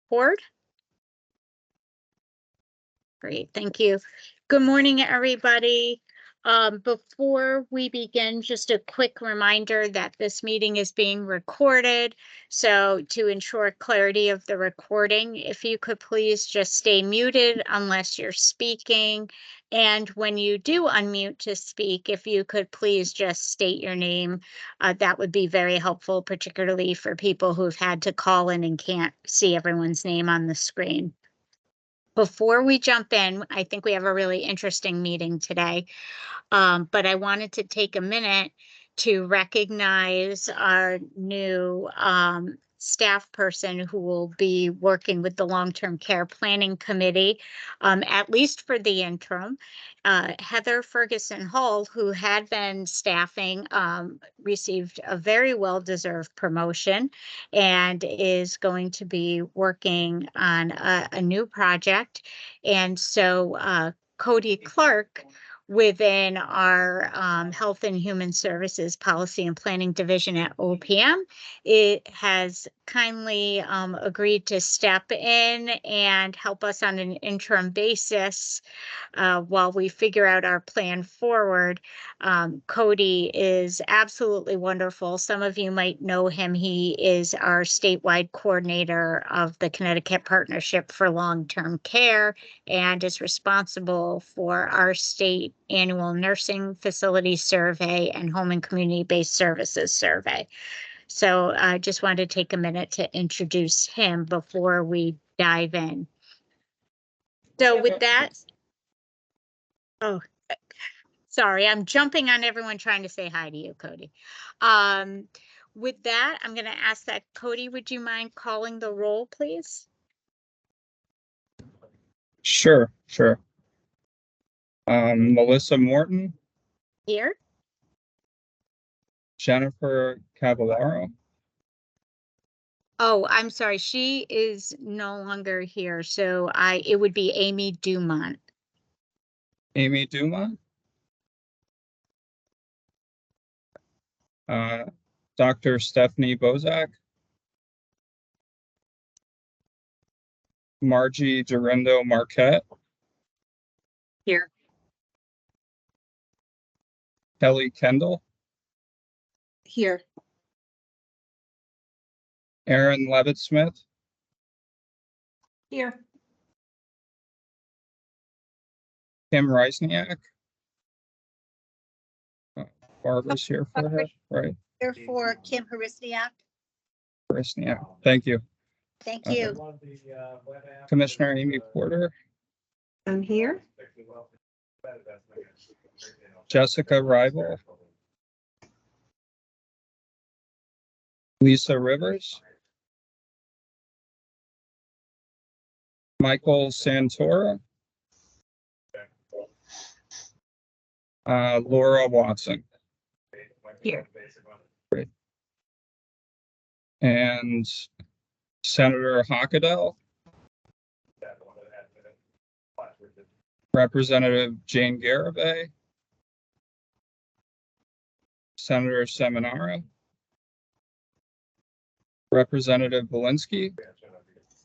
report? Great, thank you. Good morning, everybody. Before we begin, just a quick reminder that this meeting is being recorded. So to ensure clarity of the recording, if you could please just stay muted unless you're speaking. And when you do unmute to speak, if you could please just state your name, that would be very helpful, particularly for people who've had to call in and can't see everyone's name on the screen. Before we jump in, I think we have a really interesting meeting today, but I wanted to take a minute to recognize our new staff person who will be working with the Long-Term Care Planning Committee, at least for the interim. Heather Ferguson Hull, who had been staffing, received a very well-deserved promotion and is going to be working on a new project. And so Cody Clark, within our Health and Human Services Policy and Planning Division at OPM, it has kindly agreed to step in and help us on an interim basis while we figure out our plan forward. Cody is absolutely wonderful. Some of you might know him. He is our statewide coordinator of the Connecticut Partnership for Long-Term Care and is responsible for our state annual nursing facility survey and home and community-based services survey. So I just wanted to take a minute to introduce him before we dive in. So with that, oh, sorry, I'm jumping on everyone trying to say hi to you, Cody. With that, I'm going to ask that Cody, would you mind calling the roll, please? Sure. Melissa Morton. Here. Jennifer Cavallaro. Oh, I'm sorry. She is no longer here. So it would be Amy Dumont. Amy Dumont. Dr. Stephanie Bozak. Margie Dorindo Marquette. Here. Kelly Kendall. Here. Aaron Levitt-Smith. Here. Kim Reisniak. Barbara's here for her, right? Here for Kim Harisniak. Harisniak. Thank you. Thank you. Commissioner Amy Porter. I'm here. Jessica Rival. Lisa Rivers. Michael Santora. Laura Watson. Here. Great. And Senator Hockadell. Representative Jane Garibay. Senator Seminara. Representative Belinsky.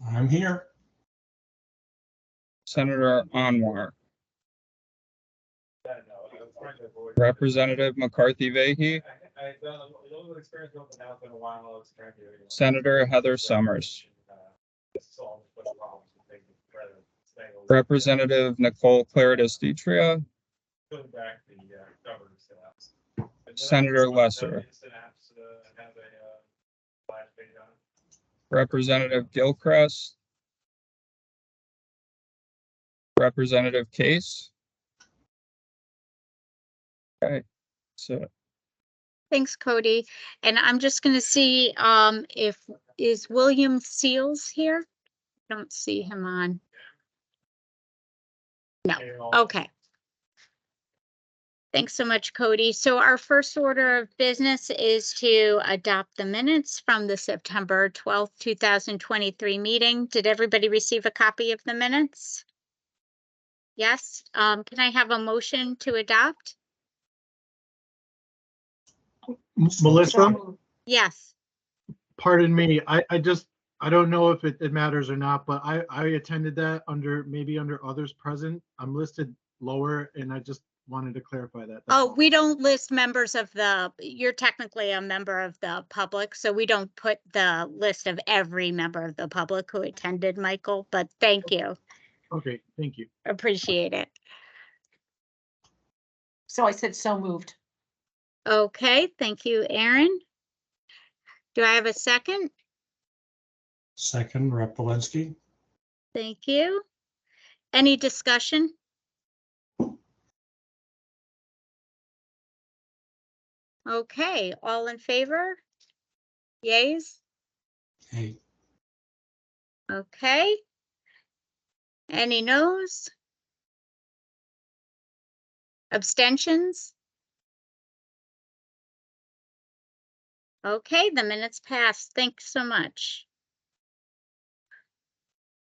I'm here. Senator Anwar. Representative McCarthy Vahey. Senator Heather Summers. Representative Nicole Claridis Ditria. Senator Lesser. Representative Gilchrist. Representative Case. Okay, so Thanks, Cody. And I'm just going to see is William Seals here? I don't see him on. No. Okay. Thanks so much, Cody. So our first order of business is to adopt the minutes from the September 12th, 2023 meeting. Did everybody receive a copy of the minutes? Yes. Can I have a motion to adopt? Melissa, Yes. pardon me. I don't know if it matters or not, but I attended that maybe under others present. I'm listed lower and I just wanted to clarify that. That's Oh, all. we don't list members of you're technically a member of the public, so we don't put the list of every member of the public who attended, Michael, but thank you. Okay, thank you. Appreciate it. So I said so moved. Okay, thank you, Aaron. Do I have a second? Second, Rep. Polinsky. Thank you. Any discussion? Okay, all in favor? Yays? Hey, Okay. Any noes? Abstentions? Okay, the minutes passed. Thanks so much.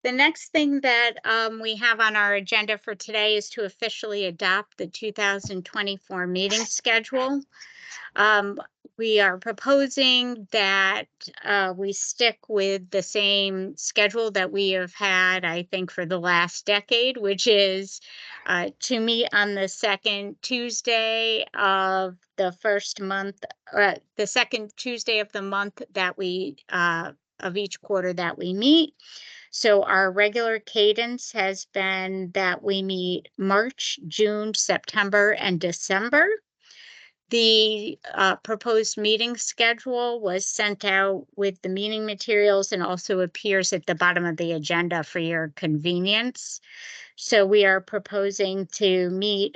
The next thing that we have on our agenda for today is to officially adopt the 2024 meeting schedule. We are proposing that we stick with the same schedule that we have had, I think, for the last decade, which is to meet on the second Tuesday of the first month, the second Tuesday of the month that we of each quarter that we meet. So our regular cadence has been that we meet March, June, September, and December. The proposed meeting schedule was sent out with the meeting materials and also appears at the bottom of the agenda for your convenience. So we are proposing to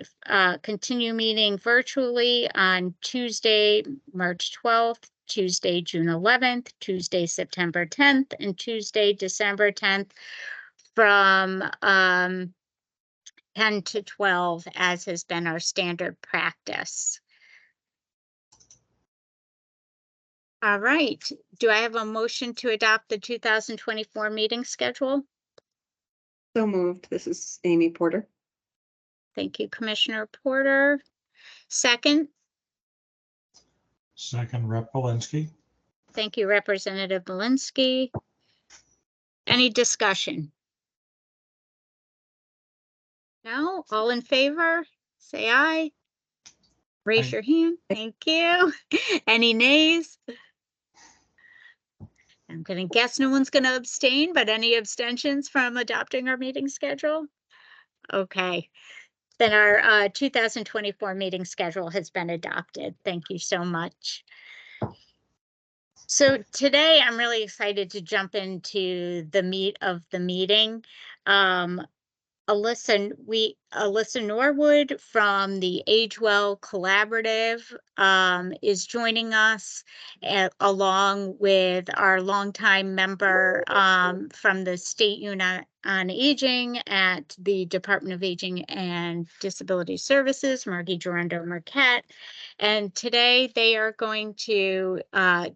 continue meeting virtually on Tuesday, March 12th, Tuesday, June 11th, Tuesday, September 10th, and Tuesday, December 10th from 10 to 12, as has been our standard practice. All right, do I have a motion to adopt the 2024 meeting schedule? So moved. This is Amy Porter. Thank you, Commissioner Porter. Second, second, Rep. Polinsky. thank you, Representative Belinsky. Any discussion? No, all in favor, say aye. Raise Aye. your hand, thank you. Any nays? I'm gonna guess no one's gonna abstain, but any abstentions from adopting our meeting schedule? Okay, then our 2024 meeting schedule has been adopted. Thank you so much. So today I'm really excited to jump into the meat of the meeting. Alyssa Norwood from the Age Well Collaborative is joining us along with our longtime member from the State Unit on Aging at the Department of Aging and Disability Services, Margie Durando-Marquette. And today they are going to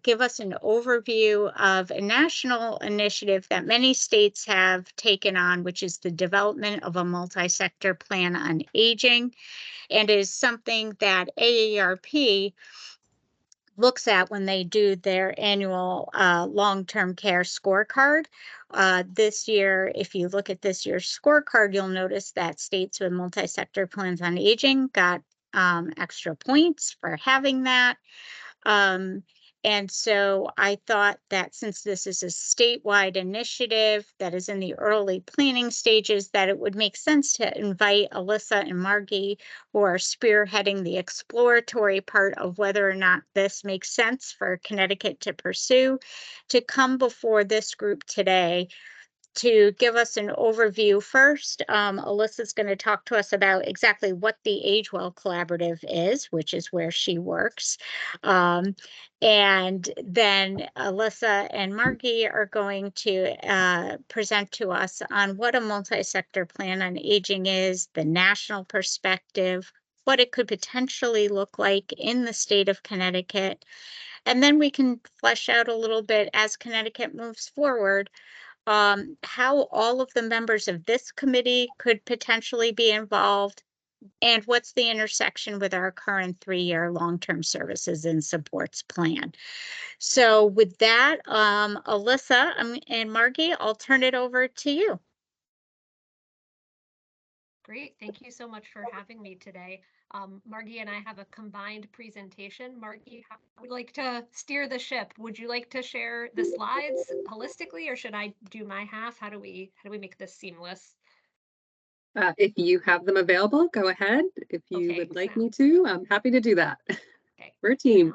give us an overview of a national initiative that many states have taken on, which is the development of a multi-sector plan on aging, and is something that AARP looks at when they do their annual long-term care scorecard. This year, if you look at this year's scorecard, you'll notice that states with multi-sector plans on aging got extra points for having that. And so I thought that since this is a statewide initiative that is in the early planning stages, that it would make sense to invite Alyssa and Margie, who are spearheading the exploratory part of whether or not this makes sense for Connecticut to pursue, to come before this group today to give us an overview. First, Alyssa's going to talk to us about exactly what the Age Well Collaborative is, which is where she works. And then Alyssa and Margie are going to present to us on what a multi-sector plan on aging is, the national perspective, what it could potentially look like in the state of Connecticut. And then we can flesh out a little bit as Connecticut moves forward how all of the members of this committee could potentially be involved, And what's the intersection with our current 3-year long-term services and supports plan? So with that, Alyssa and Margie, I'll turn it over to you. Great. Thank you so much for having me today. Margie and I have a combined presentation. Margie, how would you like to steer the ship? Would you like to share the slides holistically, or should I do my half? How do we make this seamless? If you have them available, go ahead. If you Okay, would like me to, I'm happy to do that. Okay. We're a team.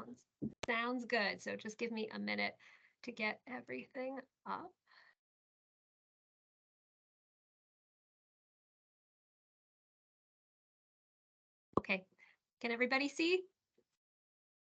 Sounds good. So just give me a minute to get everything up. Okay. Can everybody see?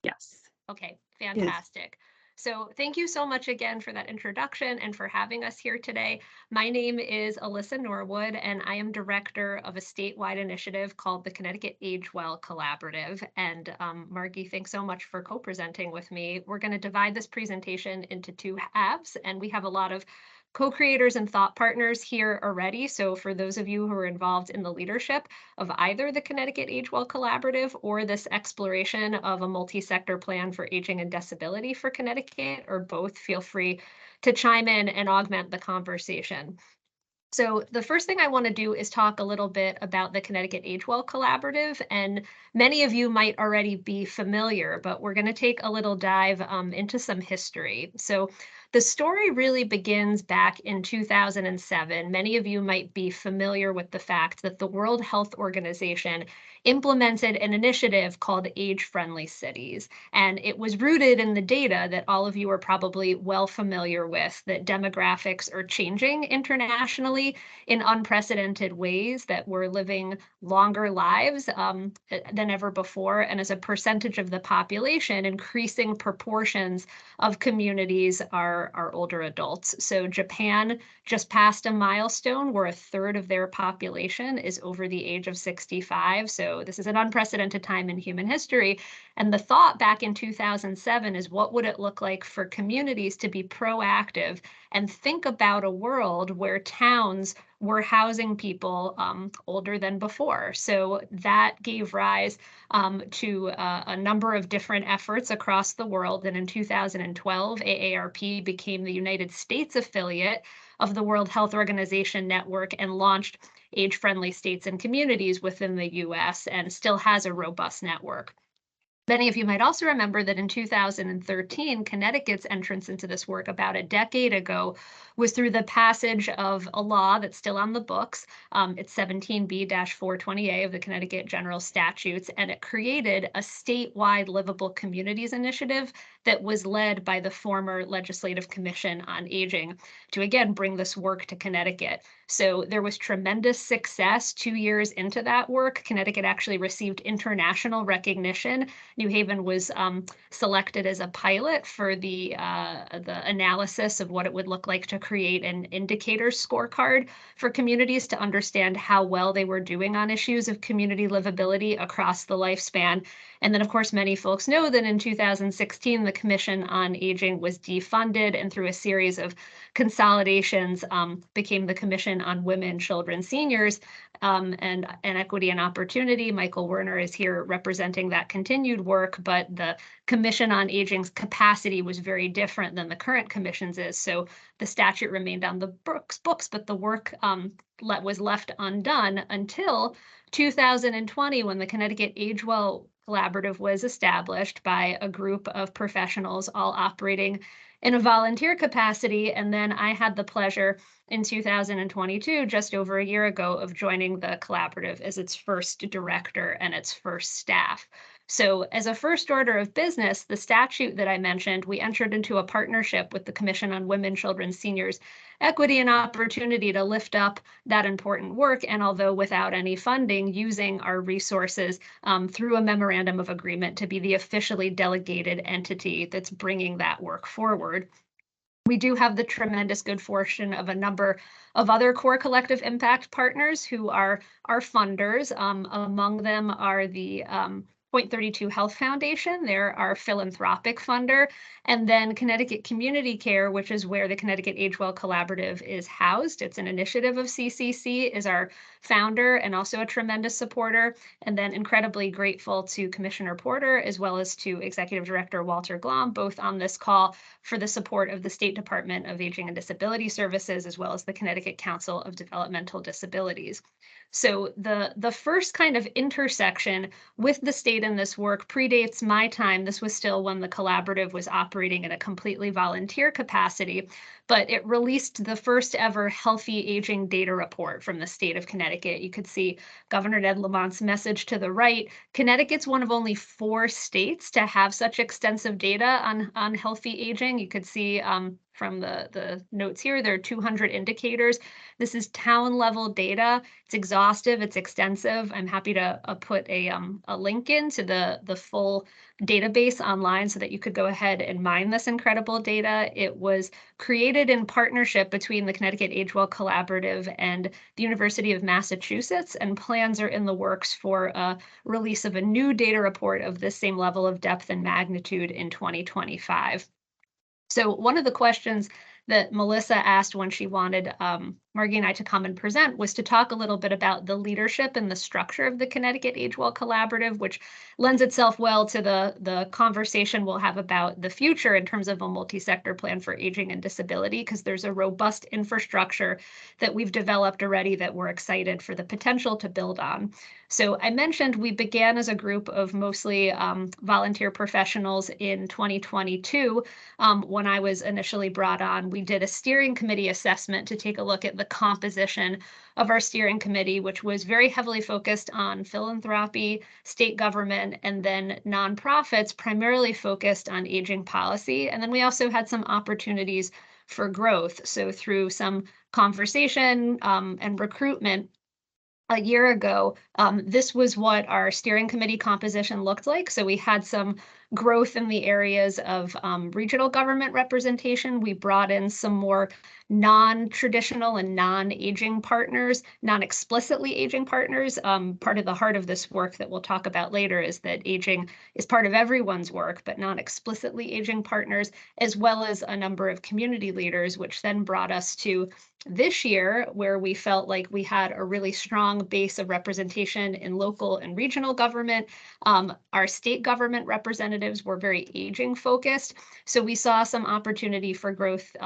Yes. Okay, fantastic. So thank you so much again for that introduction and for having us here today. My name is Alyssa Norwood, and I am director of a statewide initiative called the Connecticut Age Well Collaborative. And Margie, thanks so much for co-presenting with me. We're going to divide this presentation into 2 halves, and we have a lot of co-creators and thought partners here already. So for those of you who are involved in the leadership of either the Connecticut Age Well Collaborative or this exploration of a multi-sector plan for aging and disability for Connecticut, or both, feel free to chime in and augment the conversation. So the first thing I want to do is talk a little bit about the Connecticut Age Well Collaborative, and many of you might already be familiar, but we're going to take a little dive into some history. So the story really begins back in 2007. Many of you might be familiar with the fact that the World Health Organization implemented an initiative called Age-Friendly Cities, and it was rooted in the data that all of you are probably well familiar with, that demographics are changing internationally in unprecedented ways, that we're living longer lives than ever before, and as a percentage of the population, increasing proportions of communities are older adults. So Japan just passed a milestone where 1/3 of their population is over the age of 65. So this is an unprecedented time in human history. And the thought back in 2007 is, what would it look like for communities to be proactive and think about a world where towns were housing people older than before? So that gave rise to a number of different efforts across the world. And in 2012, AARP became the United States affiliate of the World Health Organization network and launched age-friendly states and communities within the US, and still has a robust network. Many of you might also remember that in 2013, Connecticut's entrance into this work about a decade ago was through the passage of a law that's still on the books. It's 17B-420A of the Connecticut General Statutes, and it created a statewide livable communities initiative that was led by the former Legislative Commission on Aging to, again, bring this work to Connecticut. So there was tremendous success 2 years into that work. Connecticut actually received international recognition. New Haven was selected as a pilot for the analysis of what it would look like to create an indicator scorecard for communities to understand how well they were doing on issues of community livability across the lifespan. And then, of course, many folks know that in 2016, the Commission on Aging was defunded, and through a series of consolidations became the Commission on Women, Children, Seniors, and Equity and Opportunity. Michael Werner is here representing that continued work, but the Commission on Aging's capacity was very different than the current commission's is. So the statute remained on the books, but the work was left undone until 2020, when the Connecticut Age Well Collaborative was established by a group of professionals all operating in a volunteer capacity. And then I had the pleasure in 2022, just over a year ago, of joining the collaborative as its first director and its first staff. So as a first order of business, the statute that I mentioned, we entered into a partnership with the Commission on Women, Children, Seniors, Equity and Opportunity to lift up that important work. And although without any funding, using our resources through a memorandum of agreement to be the officially delegated entity that's bringing that work forward. We do have the tremendous good fortune of a number of other core collective impact partners who are our funders. Among them are the Point32 Health Foundation. They're our philanthropic funder. And then Connecticut Community Care, which is where the Connecticut Age Well Collaborative is housed. It's an initiative of CCC, is our founder and also a tremendous supporter. And then incredibly grateful to Commissioner Porter, as well as to Executive Director Walter Glom, both on this call, for the support of the State Department of Aging and Disability Services, as well as the Connecticut Council of Developmental Disabilities. So the first kind of intersection with the state in this work predates my time. This was still when the collaborative was operating in a completely volunteer capacity, but it released the first ever healthy aging data report from the state of Connecticut. You could see Governor Ned Lamont's message to the right. Connecticut's one of only 4 states to have such extensive data on healthy aging. You could see from the notes here, there are 200 indicators. This is town level data. It's exhaustive, it's extensive. I'm happy to put a link into the full database online so that you could go ahead and mine this incredible data. It was created in partnership between the Connecticut Age Well Collaborative and the University of Massachusetts, and plans are in the works for a release of a new data report of this same level of depth and magnitude in 2025. So one of the questions that Melissa asked when she wanted Margie and I to come and present was to talk a little bit about the leadership and the structure of the Connecticut Age Well Collaborative, which lends itself well to the conversation we'll have about the future in terms of a multi-sector plan for aging and disability, because there's a robust infrastructure that we've developed already that we're excited for the potential to build on. So I mentioned we began as a group of mostly volunteer professionals in 2022. When I was initially brought on, we did a steering committee assessment to take a look at the composition of our steering committee, which was very heavily focused on philanthropy, state government, and then nonprofits, primarily focused on aging policy. And then we also had some opportunities for growth. So through some conversation and recruitment, a year ago, this was what our steering committee composition looked like. So we had some growth in the areas of regional government representation. We brought in some more non-traditional and non-aging partners, non-explicitly aging partners. Part of the heart of this work that we'll talk about later is that aging is part of everyone's work, but non-explicitly aging partners, as well as a number of community leaders, which then brought us to this year, where we felt like we had a really strong base of representation in local and regional government. Our state government representatives were very aging focused. So we saw some opportunity for growth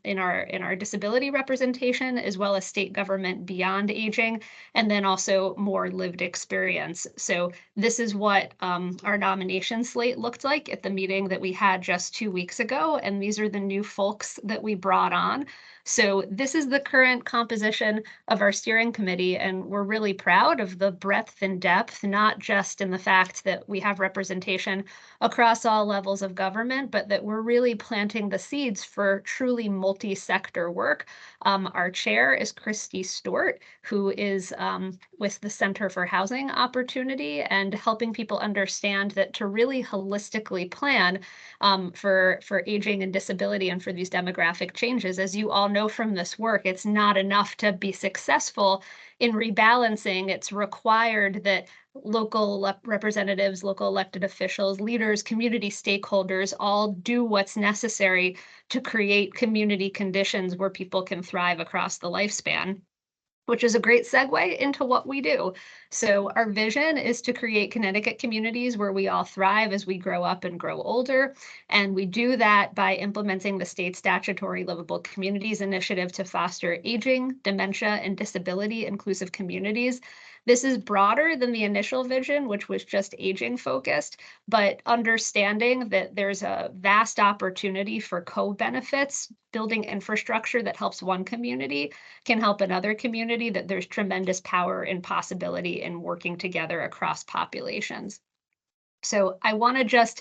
in our disability representation, as well as state government beyond aging, and then also more lived experience. So this is what our nomination slate looked like at the meeting that we had just 2 weeks ago. And these are the new folks that we brought on. So this is the current composition of our steering committee, and we're really proud of the breadth and depth, not just in the fact that we have representation across all levels of government, but that we're really planting the seeds for truly multi-sector work. Our chair is Christy Stewart, who is with the Center for Housing Opportunity, and helping people understand that to really holistically plan for aging and disability and for these demographic changes, as you all know from this work, it's not enough to be successful in rebalancing. It's required that local representatives, local elected officials, leaders, community stakeholders all do what's necessary to create community conditions where people can thrive across the lifespan, which is a great segue into what we do. So our vision is to create Connecticut communities where we all thrive as we grow up and grow older. And we do that by implementing the state statutory Livable Communities Initiative to foster aging, dementia, and disability inclusive communities. This is broader than the initial vision, which was just aging focused, but understanding that there's a vast opportunity for co-benefits, building infrastructure that helps one community can help another community, that there's tremendous power and possibility in working together across populations. So I want to just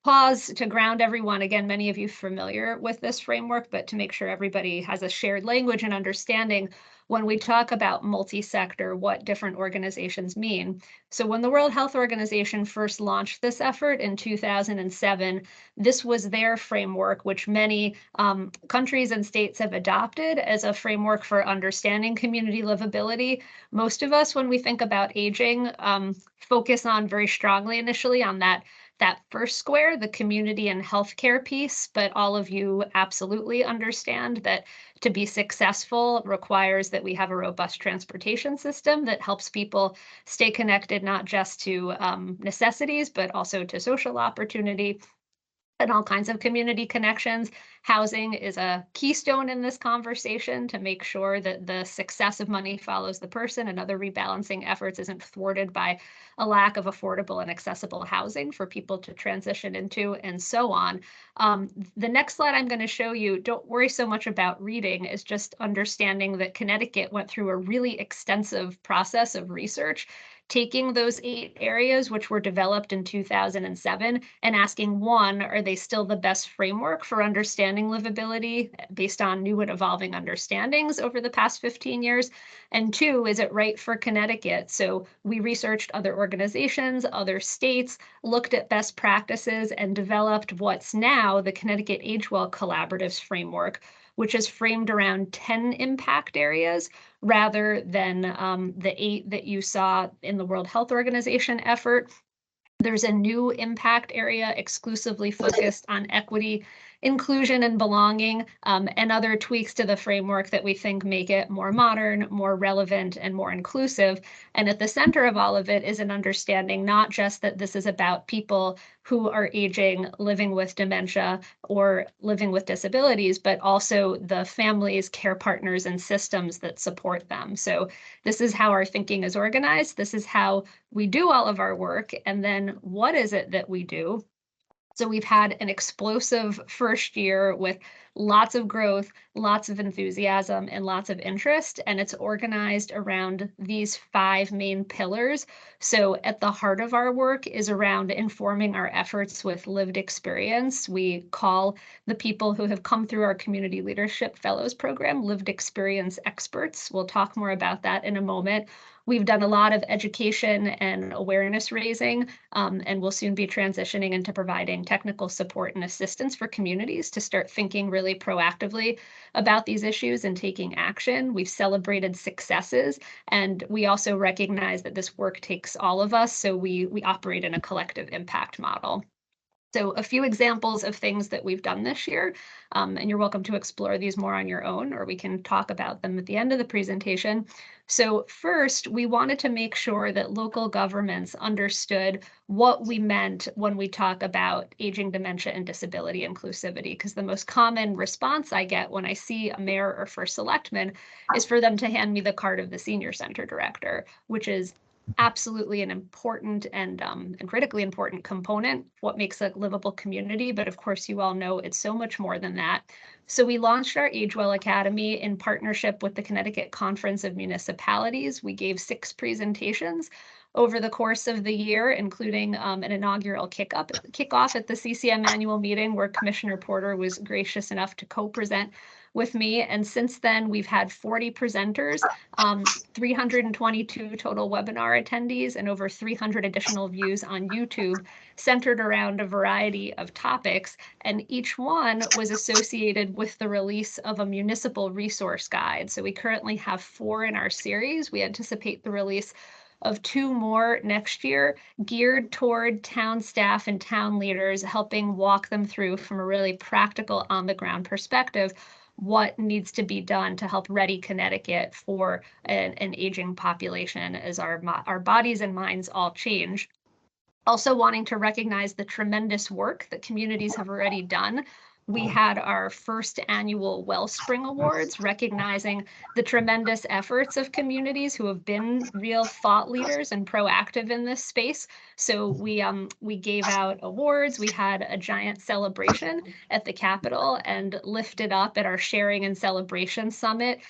pause to ground everyone. Again, many of you familiar with this framework, but to make sure everybody has a shared language and understanding when we talk about multi-sector, what different organizations mean. So when the World Health Organization first launched this effort in 2007, this was their framework, which many countries and states have adopted as a framework for understanding community livability. Most of us, when we think about aging, focus on very strongly initially on that first square, the community and healthcare piece, but all of you absolutely understand that to be successful requires that we have a robust transportation system that helps people stay connected, not just to necessities, but also to social opportunity and all kinds of community connections. Housing is a keystone in this conversation to make sure that the success of money follows the person and other rebalancing efforts isn't thwarted by a lack of affordable and accessible housing for people to transition into, and so on. The next slide I'm going to show you, don't worry so much about reading, is just understanding that Connecticut went through a really extensive process of research, taking those 8 areas which were developed in 2007 and asking, one, are they still the best framework for understanding livability based on new and evolving understandings over the past 15 years? And 2, is it right for Connecticut? So we researched other organizations, other states, looked at best practices, and developed what's now the Connecticut Age Well Collaboratives framework, which is framed around 10 impact areas rather than the 8 that you saw in the World Health Organization effort. There's a new impact area exclusively focused on equity, inclusion, and belonging, and other tweaks to the framework that we think make it more modern, more relevant, and more inclusive. And at the center of all of it is an understanding not just that this is about people who are aging, living with dementia, or living with disabilities, but also the families, care partners, and systems that support them. So this is how our thinking is organized. This is how we do all of our work. And then what is it that we do? So we've had an explosive first year with lots of growth, lots of enthusiasm, and lots of interest, and it's organized around these 5 main pillars. So at the heart of our work is around informing our efforts with lived experience. We call the people who have come through our Community Leadership Fellows program lived experience experts. We'll talk more about that in a moment. We've done a lot of education and awareness raising, and we'll soon be transitioning into providing technical support and assistance for communities to start thinking really proactively about these issues and taking action. We've celebrated successes, and we also recognize that this work takes all of us, so we operate in a collective impact model. So a few examples of things that we've done this year, and you're welcome to explore these more on your own, or we can talk about them at the end of the presentation. So first, we wanted to make sure that local governments understood what we meant when we talk about aging, dementia, and disability inclusivity, because the most common response I get when I see a mayor or first selectman is for them to hand me the card of the senior center director, which is absolutely an important and critically important component, what makes a livable community. But of course, you all know it's so much more than that. So we launched our Age Well Academy in partnership with the Connecticut Conference of Municipalities. We gave 6 presentations over the course of the year, including an inaugural kickoff at the CCM annual meeting where Commissioner Porter was gracious enough to co-present with me. And since then, we've had 40 presenters, 322 total webinar attendees, and over 300 additional views on YouTube centered around a variety of topics. And each one was associated with the release of a municipal resource guide. So we currently have 4 in our series. We anticipate the release of 2 more next year, geared toward town staff and town leaders, helping walk them through from a really practical on-the-ground perspective what needs to be done to help ready Connecticut for an aging population as our bodies and minds all change. Also wanting to recognize the tremendous work that communities have already done. We had our first annual Wellspring Awards, recognizing the tremendous efforts of communities who have been real thought leaders and proactive in this space. So we gave out awards. We had a giant celebration at the Capitol and lifted up at our Sharing and Celebration Summit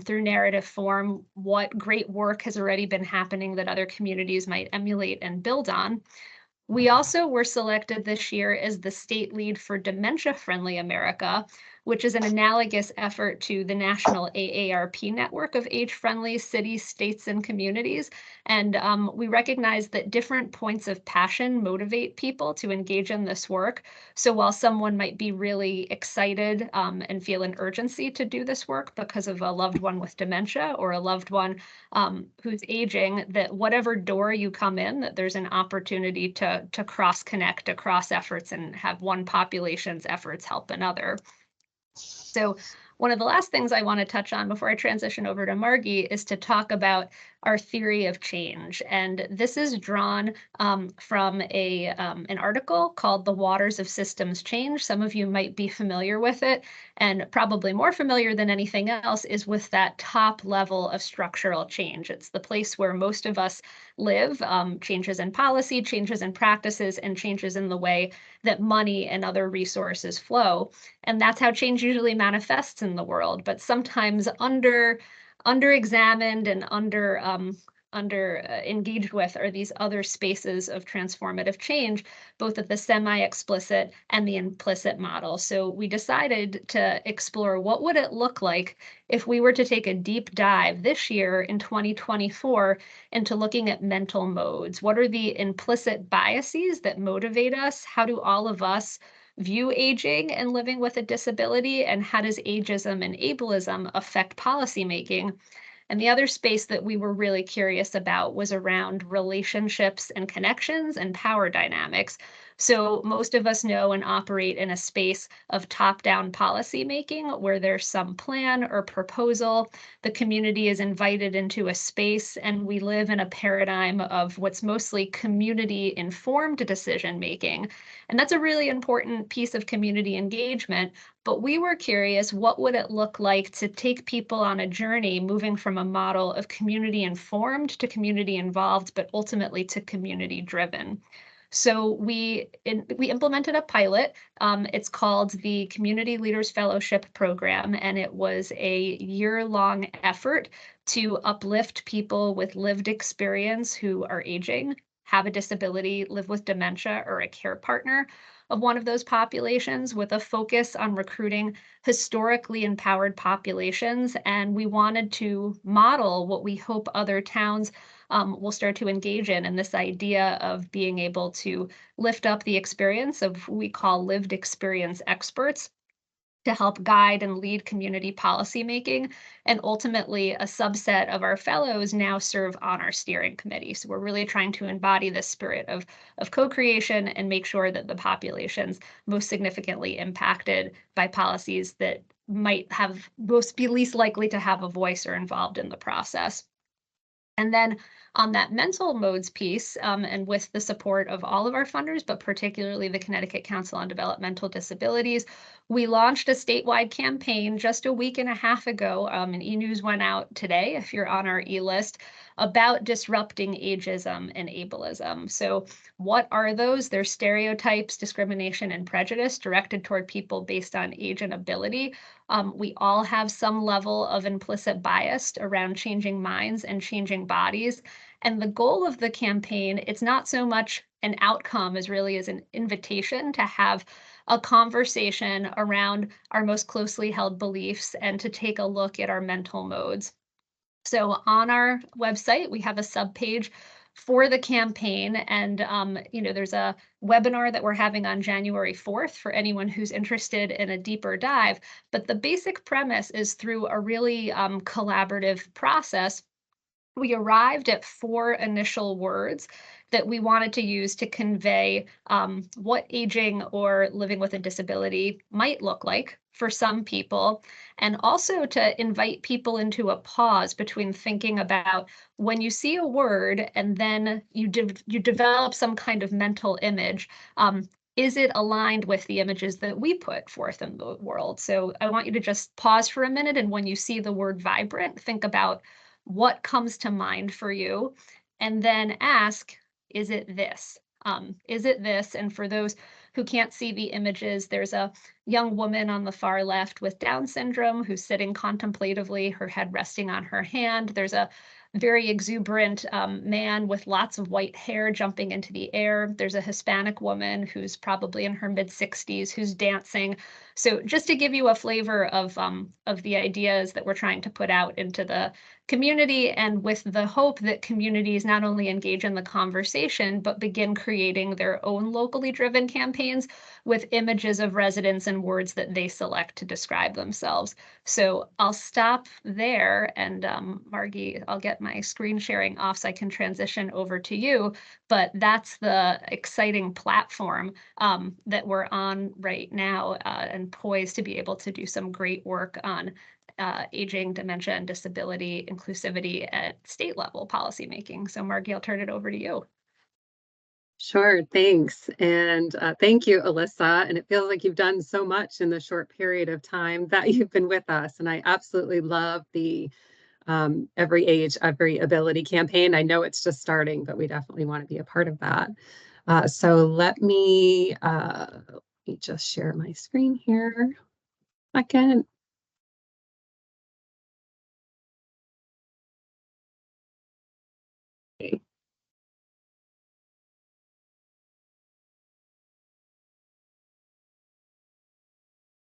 through narrative form what great work has already been happening that other communities might emulate and build on. We also were selected this year as the state lead for Dementia Friendly America, which is an analogous effort to the national AARP network of age-friendly cities, states, and communities. And we recognize that different points of passion motivate people to engage in this work. So while someone might be really excited and feel an urgency to do this work because of a loved one with dementia or a loved one who's aging, that whatever door you come in, that there's an opportunity to cross-connect across efforts and have one population's efforts help another. So one of the last things I want to touch on before I transition over to Margie is to talk about our theory of change. And this is drawn from an article called The Waters of Systems Change. Some of you might be familiar with it, and probably more familiar than anything else is with that top level of structural change. It's the place where most of us live, changes in policy, changes in practices, and changes in the way that money and other resources flow. And that's how change usually manifests in the world, but sometimes under-examined and under engaged with are these other spaces of transformative change, both at the semi-explicit and the implicit model. So we decided to explore what would it look like if we were to take a deep dive this year in 2024 into looking at mental modes. What are the implicit biases that motivate us? How do all of us view aging and living with a disability, and how does ageism and ableism affect policymaking? And the other space that we were really curious about was around relationships and connections and power dynamics. So most of us know and operate in a space of top-down policymaking where there's some plan or proposal. The community is invited into a space, and we live in a paradigm of what's mostly community-informed decision-making. And that's a really important piece of community engagement. But we were curious, what would it look like to take people on a journey moving from a model of community informed to community involved, but ultimately to community driven? So we implemented a pilot. It's called the Community Leaders Fellowship Program, and it was a year-long effort to uplift people with lived experience who are aging, have a disability, live with dementia, or a care partner of one of those populations, with a focus on recruiting historically empowered populations. And we wanted to model what we hope other towns will start to engage in this idea of being able to lift up the experience of what we call lived experience experts to help guide and lead community policymaking. And ultimately, a subset of our fellows now serve on our steering committee. So we're really trying to embody this spirit of co-creation and make sure that the populations most significantly impacted by policies that might have be least likely to have a voice or involved in the process. And then on that mental modes piece, and with the support of all of our funders, but particularly the Connecticut Council on Developmental Disabilities, we launched a statewide campaign just a week and a half ago, and e-news went out today, if you're on our e-list, about disrupting ageism and ableism. So what are those? They're stereotypes, discrimination, and prejudice directed toward people based on age and ability. We all have some level of implicit bias around changing minds and changing bodies. And the goal of the campaign, it's not so much an outcome as really as an invitation to have a conversation around our most closely held beliefs and to take a look at our mental modes. So on our website, we have a subpage for the campaign, and there's a webinar that we're having on January 4th for anyone who's interested in a deeper dive. But the basic premise is through a really collaborative process. We arrived at 4 initial words that we wanted to use to convey what aging or living with a disability might look like for some people, and also to invite people into a pause between thinking about when you see a word and then you develop some kind of mental image. Is it aligned with the images that we put forth in the world? So I want you to just pause for a minute, and when you see the word vibrant, think about what comes to mind for you, and then ask, is it this? Is it this? And for those who can't see the images, there's a young woman on the far left with Down syndrome who's sitting contemplatively, her head resting on her hand. There's a very exuberant man with lots of white hair jumping into the air. There's a Hispanic woman who's probably in her mid-60s who's dancing. So just to give you a flavor of the ideas that we're trying to put out into the community, and with the hope that communities not only engage in the conversation, but begin creating their own locally driven campaigns with images of residents and words that they select to describe themselves. So I'll stop there, and Margie, I'll get my screen sharing off so I can transition over to you. But that's the exciting platform that we're on right now, and poised to be able to do some great work on aging, dementia, and disability inclusivity at state level policymaking. So Margie, I'll turn it over to you. Sure, thanks. And thank you, Alyssa. And it feels like you've done so much in the short period of time that you've been with us. And I absolutely love the Every Age, Every Ability campaign. I know it's just starting, but we definitely want to be a part of that. So let me just share my screen here. Second. Okay.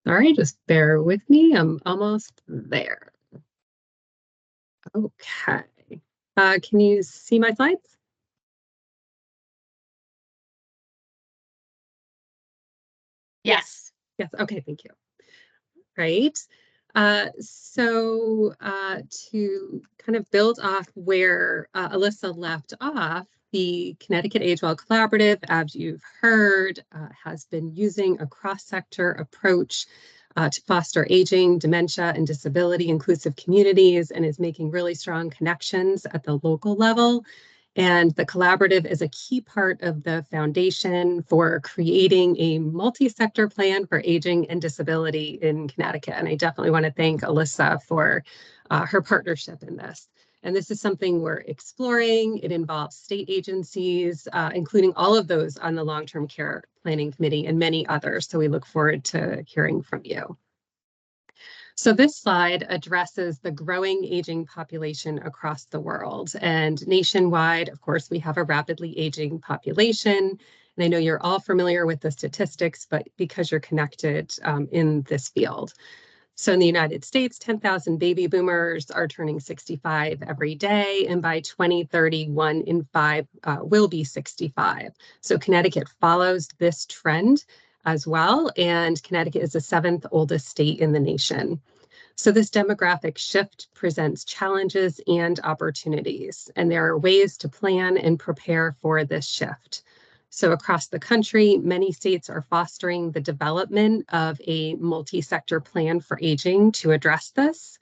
Sorry, just bear with me. I'm almost there. Okay. Can you see my slides? Yes. Yes. Okay. Thank you. Right. So to kind of build off where Alyssa left off, the Connecticut Age Well Collaborative, as you've heard, has been using a cross-sector approach to foster aging, dementia, and disability inclusive communities, and is making really strong connections at the local level. And the collaborative is a key part of the foundation for creating a multi-sector plan for aging and disability in Connecticut. And I definitely want to thank Alyssa for her partnership in this. And this is something we're exploring. It involves state agencies, including all of those on the Long-Term Care Planning Committee and many others. So we look forward to hearing from you. So this slide addresses the growing aging population across the world, and nationwide, of course, we have a rapidly aging population. And I know you're all familiar with the statistics, but because you're connected in this field. So in the United States, 10,000 baby boomers are turning 65 every day, and by 2030, 1 in 5 will be 65. So Connecticut follows this trend as well, and Connecticut is the 7th oldest state in the nation. So this demographic shift presents challenges and opportunities, and there are ways to plan and prepare for this shift. So across the country, many states are fostering the development of a multi-sector plan for aging to address this.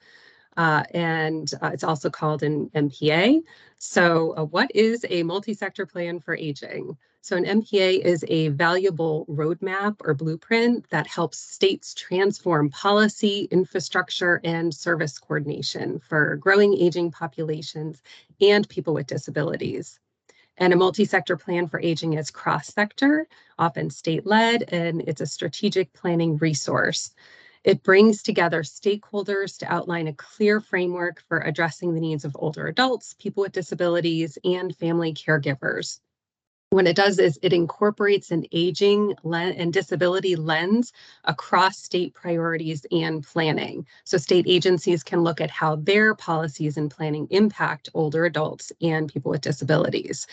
And it's also called an MPA. So what is a multi-sector plan for aging? So an MPA is a valuable roadmap or blueprint that helps states transform policy, infrastructure, and service coordination for growing aging populations and people with disabilities. And a multi-sector plan for aging is cross-sector, often state-led, and it's a strategic planning resource. It brings together stakeholders to outline a clear framework for addressing the needs of older adults, people with disabilities, and family caregivers. What it does is it incorporates an aging and disability lens across state priorities and planning. So state agencies can look at how their policies and planning impact older adults and people with disabilities.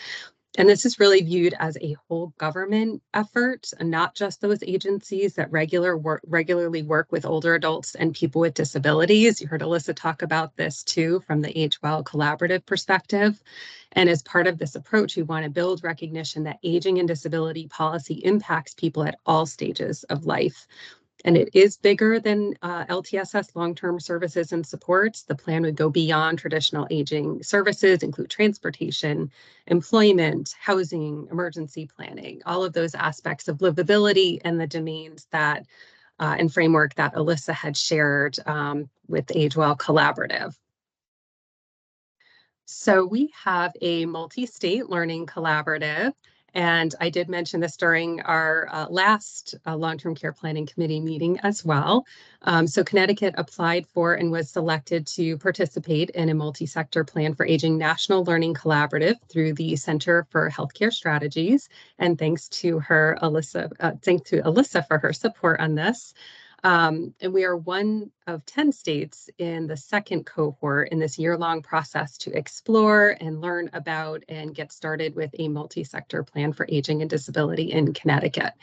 And this is really viewed as a whole government effort, and not just those agencies that regularly work with older adults and people with disabilities. You heard Alyssa talk about this too from the Age Well collaborative perspective. And as part of this approach, we want to build recognition that aging and disability policy impacts people at all stages of life. And it is bigger than LTSS, long-term services and supports. The plan would go beyond traditional aging services, include transportation, employment, housing, emergency planning, all of those aspects of livability and the domains that and framework that Alyssa had shared with Age Well Collaborative. So we have a multi-state learning collaborative, And I did mention this during our last long-term care planning committee meeting as well. So Connecticut applied for and was selected to participate in a multi-sector plan for aging national learning collaborative through the Center for Healthcare Strategies. And thanks to Alyssa for her support on this. And we are one of 10 states in the second cohort in this year-long process to explore and learn about and get started with a multi-sector plan for aging and disability in Connecticut.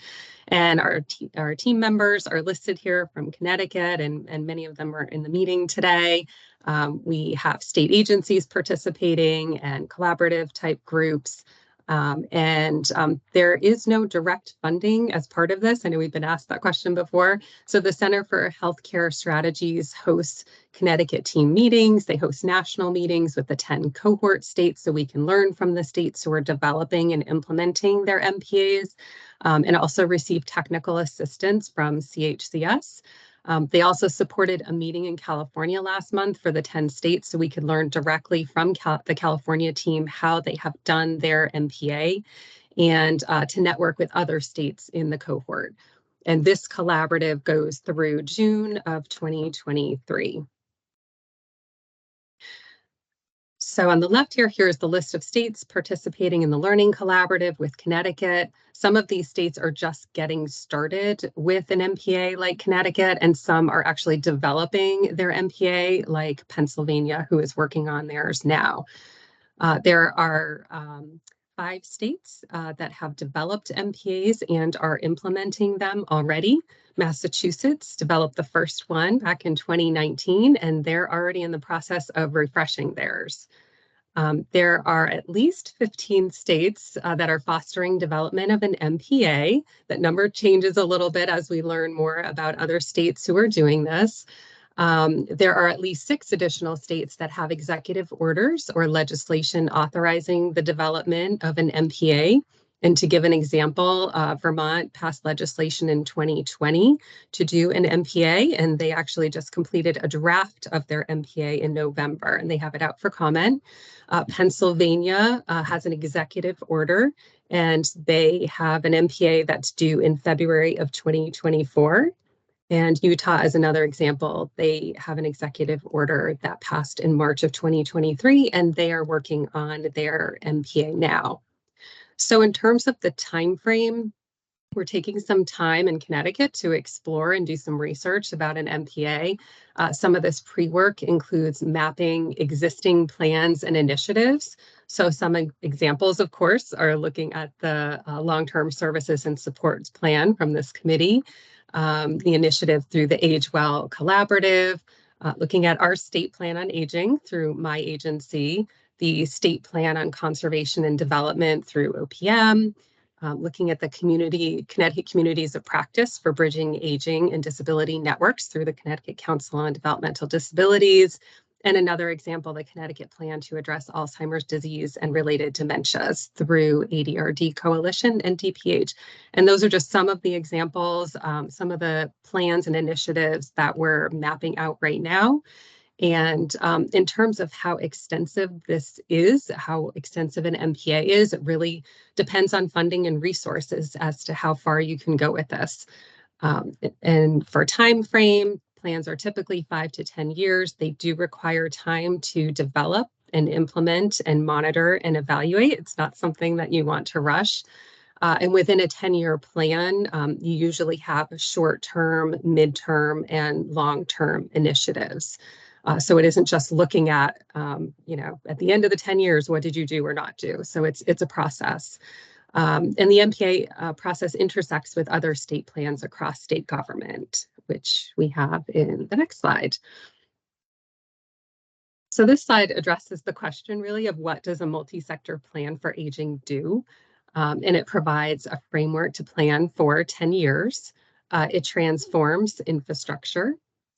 And our team members are listed here from Connecticut, and many of them are in the meeting today. We have state agencies participating and collaborative type groups. There is no direct funding as part of this. I know we've been asked that question before. So the Center for Healthcare Strategies hosts Connecticut team meetings. They host national meetings with the 10 cohort states so we can learn from the states who are developing and implementing their MPAs, and also receive technical assistance from CHCS. They also supported a meeting in California last month for the 10 states so we could learn directly from the California team how they have done their MPA and to network with other states in the cohort. And this collaborative goes through June of 2023. So on the left here, here's the list of states participating in the Learning Collaborative with Connecticut. Some of these states are just getting started with an MPA like Connecticut, and some are actually developing their MPA like Pennsylvania, who is working on theirs now. There are 5 states that have developed MPAs and are implementing them already. Massachusetts developed the first one back in 2019, and they're already in the process of refreshing theirs. There are at least 15 states that are fostering development of an MPA. That number changes a little bit as we learn more about other states who are doing this. There are at least 6 additional states that have executive orders or legislation authorizing the development of an MPA. And to give an example, Vermont passed legislation in 2020 to do an MPA, and they actually just completed a draft of their MPA in November, and they have it out for comment. Pennsylvania has an executive order, and they have an MPA that's due in February of 2024. And Utah is another example. They have an executive order that passed in March of 2023, and they are working on their MPA now. So in terms of the time frame, we're taking some time in Connecticut to explore and do some research about an MPA. Some of this pre-work includes mapping existing plans and initiatives. So some examples, of course, are looking at the long-term services and supports plan from this committee, the initiative through the Age Well Collaborative, looking at our state plan on aging through my agency, the state plan on conservation and development through OPM, looking at the Connecticut Communities of Practice for Bridging Aging and Disability Networks through the Connecticut Council on Developmental Disabilities, and another example, the Connecticut Plan to Address Alzheimer's Disease and Related Dementias through ADRD Coalition and DPH. And those are just some of the examples, some of the plans and initiatives that we're mapping out right now. And in terms of how extensive this is, how extensive an MPA is, it really depends on funding and resources as to how far you can go with this. And for time frame, plans are typically 5 to 10 years. They do require time to develop and implement and monitor and evaluate. It's not something that you want to rush. And within a 10-year plan, you usually have short-term, mid-term, and long-term initiatives. So it isn't just looking at, at the end of the 10 years, what did you do or not do? So it's a process. And the MPA process intersects with other state plans across state government, which we have in the next slide. So this slide addresses the question really of what does a multi-sector plan for aging do? And it provides a framework to plan for 10 years. It transforms infrastructure.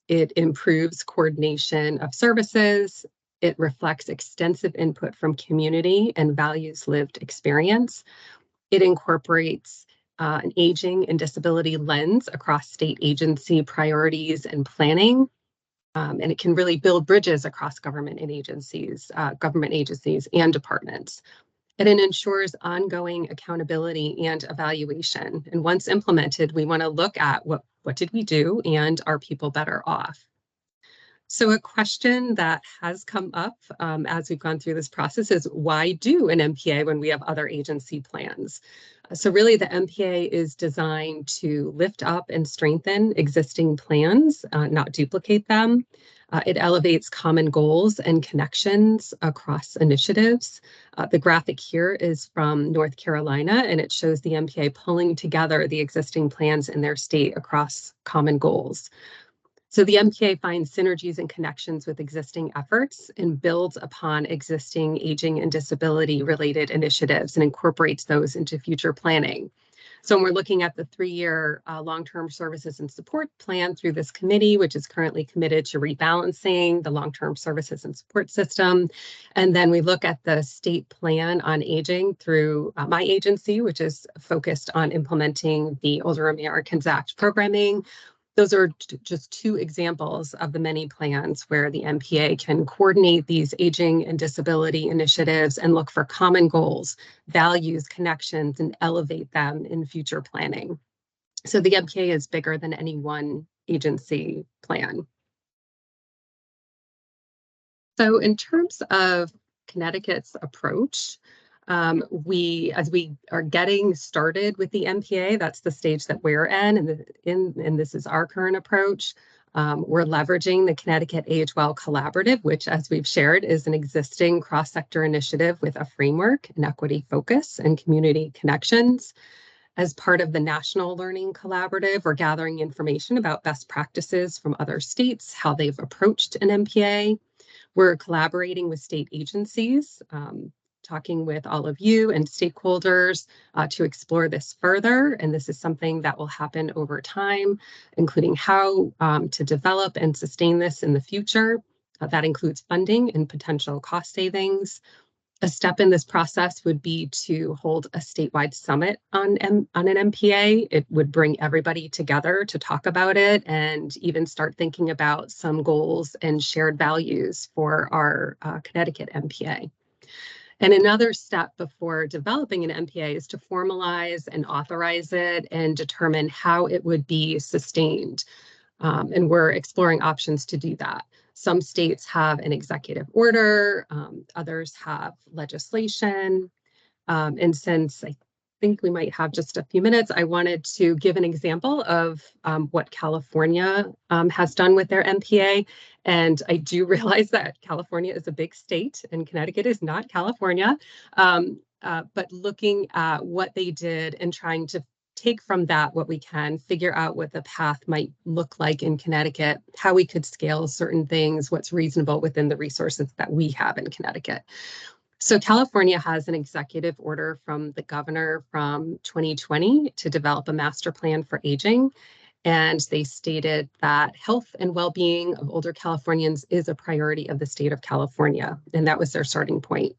It improves coordination of services. It reflects extensive input from community and values lived experience. It incorporates an aging and disability lens across state agency priorities and planning. And it can really build bridges across government agencies and departments. And it ensures ongoing accountability and evaluation. And once implemented, we want to look at what did we do and are people better off? So a question that has come up as we've gone through this process is, why do an MPA when we have other agency plans? So really the MPA is designed to lift up and strengthen existing plans, not duplicate them. It elevates common goals and connections across initiatives. The graphic here is from North Carolina, and it shows the MPA pulling together the existing plans in their state across common goals. So the MPA finds synergies and connections with existing efforts and builds upon existing aging and disability related initiatives and incorporates those into future planning. So when we're looking at the 3-year long-term services and support plan through this committee, which is currently committed to rebalancing the long-term services and support system. And then we look at the state plan on aging through my agency, which is focused on implementing the Older Americans Act programming. Those are just 2 examples of the many plans where the MPA can coordinate these aging and disability initiatives and look for common goals, values, connections, and elevate them in future planning. So the MPA is bigger than any one agency plan. So in terms of Connecticut's approach, as we are getting started with the MPA, that's the stage that we're in, and this is our current approach. We're leveraging the Connecticut Age Well Collaborative, which, as we've shared, is an existing cross-sector initiative with a framework, an equity focus, and community connections. As part of the National Learning Collaborative, we're gathering information about best practices from other states, how they've approached an MPA. We're collaborating with state agencies, talking with all of you and stakeholders to explore this further. And this is something that will happen over time, including how to develop and sustain this in the future. That includes funding and potential cost savings. A step in this process would be to hold a statewide summit on an MPA. It would bring everybody together to talk about it and even start thinking about some goals and shared values for our Connecticut MPA. And another step before developing an MPA is to formalize and authorize it and determine how it would be sustained. And we're exploring options to do that. Some states have an executive order, others have legislation. And since I think we might have just a few minutes, I wanted to give an example of what California has done with their MPA. And I do realize that California is a big state and Connecticut is not California, but looking at what they did and trying to take from that what we can, figure out what the path might look like in Connecticut, how we could scale certain things, what's reasonable within the resources that we have in Connecticut. So California has an executive order from the governor from 2020 to develop a master plan for aging. And they stated that health and well-being of older Californians is a priority of the state of California. And that was their starting point.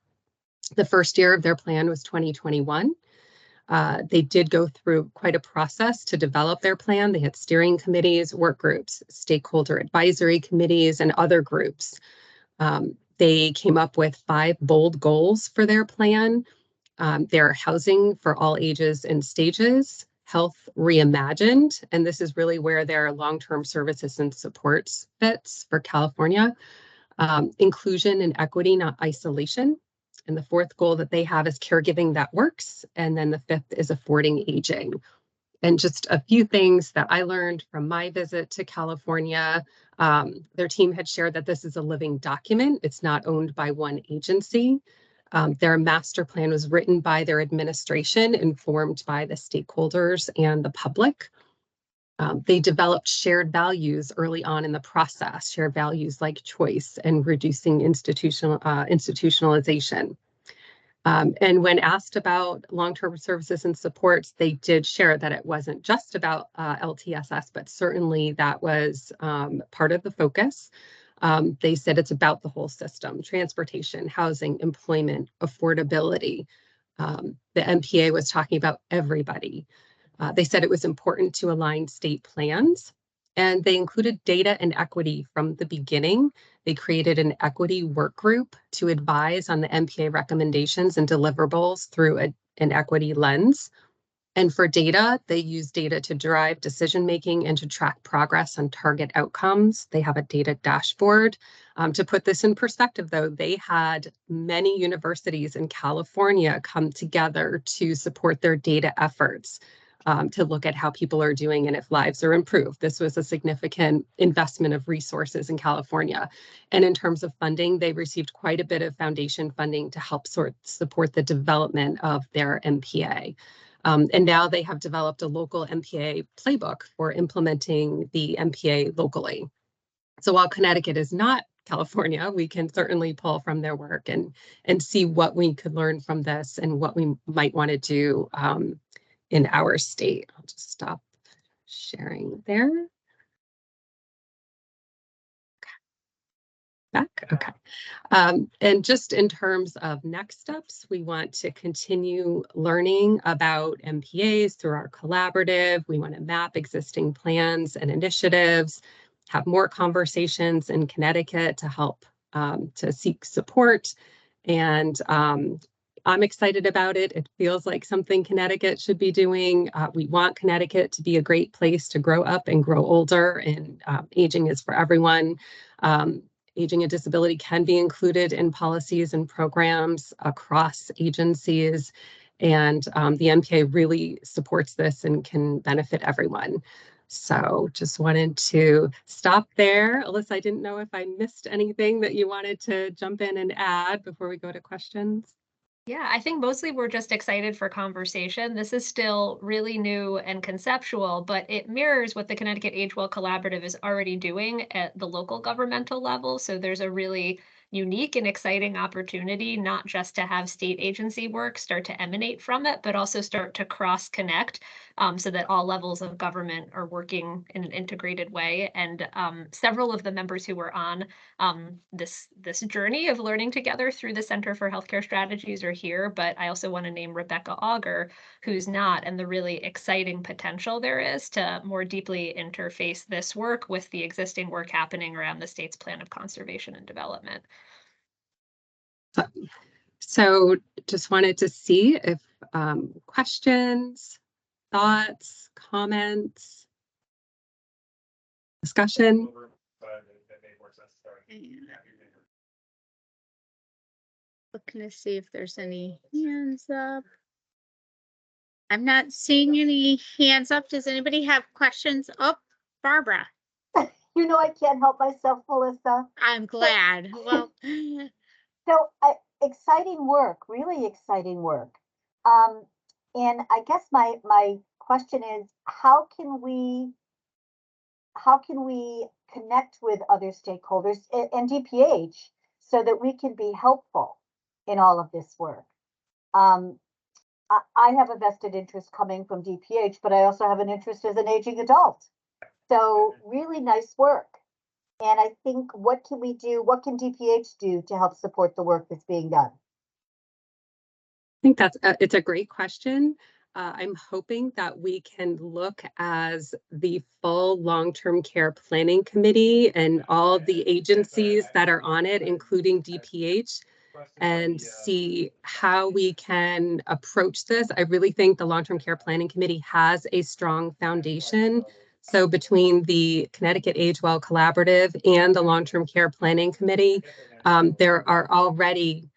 The first year of their plan was 2021. They did go through quite a process to develop their plan. They had steering committees, work groups, stakeholder advisory committees, and other groups. They came up with 5 bold goals for their plan. They're housing for all ages and stages, health reimagined, and this is really where their long-term services and supports fits for California. Inclusion and equity, not isolation. And the 4th goal that they have is caregiving that works. And then the 5th is affording aging. And just a few things that I learned from my visit to California. Their team had shared that this is a living document. It's not owned by one agency. Their master plan was written by their administration, informed by the stakeholders and the public. They developed shared values early on in the process, shared values like choice and reducing institutionalization. And when asked about long-term services and supports, they did share that it wasn't just about LTSS, but certainly that was part of the focus. They said it's about the whole system: transportation, housing, employment, affordability. The MPA was talking about everybody. They said it was important to align state plans And they included data and equity from the beginning. They created an equity work group to advise on the MPA recommendations and deliverables through an equity lens. And for data, they use data to drive decision-making and to track progress on target outcomes. They have a data dashboard. To put this in perspective, though, they had many universities in California come together to support their data efforts, to look at how people are doing and if lives are improved. This was a significant investment of resources in California. And in terms of funding, they received quite a bit of foundation funding to help support the development of their MPA. And now they have developed a local MPA playbook for implementing the MPA locally. So while Connecticut is not California, we can certainly pull from their work and see what we could learn from this and what we might want to do in our state. I'll just stop sharing there. Back, okay. And just in terms of next steps, we want to continue learning about MPAs through our collaborative. We want to map existing plans and initiatives, have more conversations in Connecticut to help to seek support. And I'm excited about it. It feels like something Connecticut should be doing. We want Connecticut to be a great place to grow up and grow older, and aging is for everyone. Aging and disability can be included in policies and programs across agencies, and the MPA really supports this and can benefit everyone. So just wanted to stop there. Alyssa, I didn't know if I missed anything that you wanted to jump in and add before we go to questions. Yeah, I think mostly we're just excited for conversation. This is still really new and conceptual, but it mirrors what the Connecticut Age Well Collaborative is already doing at the local governmental level. So there's a really unique and exciting opportunity, not just to have state agency work start to emanate from it, but also start to cross connect so that all levels of government are working in an integrated way. And several of the members who were on this journey of learning together through the Center for Healthcare Strategies are here, but I also want to name Rebecca Auger, who's not, and the really exciting potential there is to more deeply interface this work with the existing work happening around the state's plan of conservation and development. So just wanted to see if questions, thoughts, comments, discussion. Looking to see if there's any hands up. I'm not seeing any hands up. Does anybody have questions? Oh, Barbara. You know, I can't help myself, Melissa. I'm glad. Well, So exciting work, really exciting work. And I guess my question is, how can we connect with other stakeholders and DPH so that we can be helpful in all of this work? I have a vested interest coming from DPH, but I also have an interest as an aging adult. So really nice work. And I think, what can we do? What can DPH do to help support the work that's being done? I think it's a great question. I'm hoping that we can look as the full long-term care planning committee and all the agencies that are on it, including DPH, and see how we can approach this. I really think the long-term care planning committee has a strong foundation. So between the Connecticut Age Well Collaborative and the Long-Term Care Planning Committee, there are already,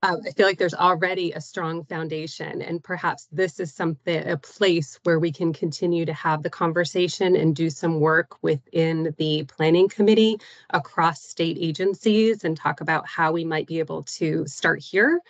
I feel like there's already a strong foundation, and perhaps this is a place where we can continue to have the conversation and do some work within the planning committee across state agencies and talk about how we might be able to start here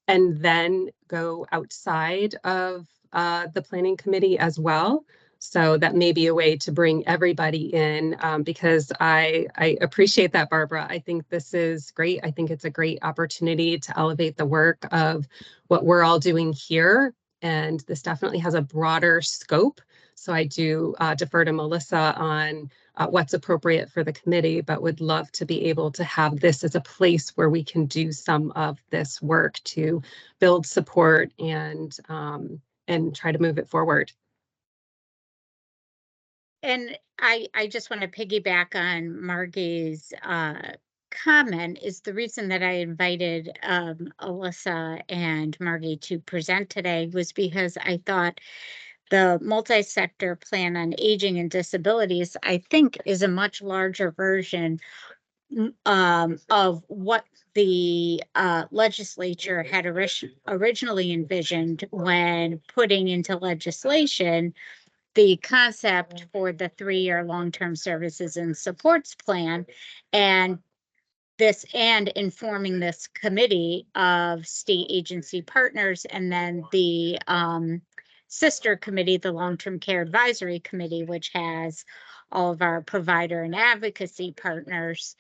and then go outside of the planning committee as well. So that may be a way to bring everybody in, because I appreciate that, Barbara. I think this is great. I think it's a great opportunity to elevate the work of what we're all doing here. And this definitely has a broader scope. So I do defer to Melissa on what's appropriate for the committee, but would love to be able to have this as a place where we can do some of this work to build support and try to move it forward. And I just want to piggyback on Margie's comment. Is the reason that I invited Alyssa and Margie to present today was because I thought the multi-sector plan on aging and disabilities, I think, is a much larger version of what the legislature had originally envisioned when putting into legislation the concept for the 3-year long-term services and supports plan, and informing this committee of state agency partners, and then the sister committee, the Long-Term Care Advisory Committee, which has all of our provider and advocacy partners,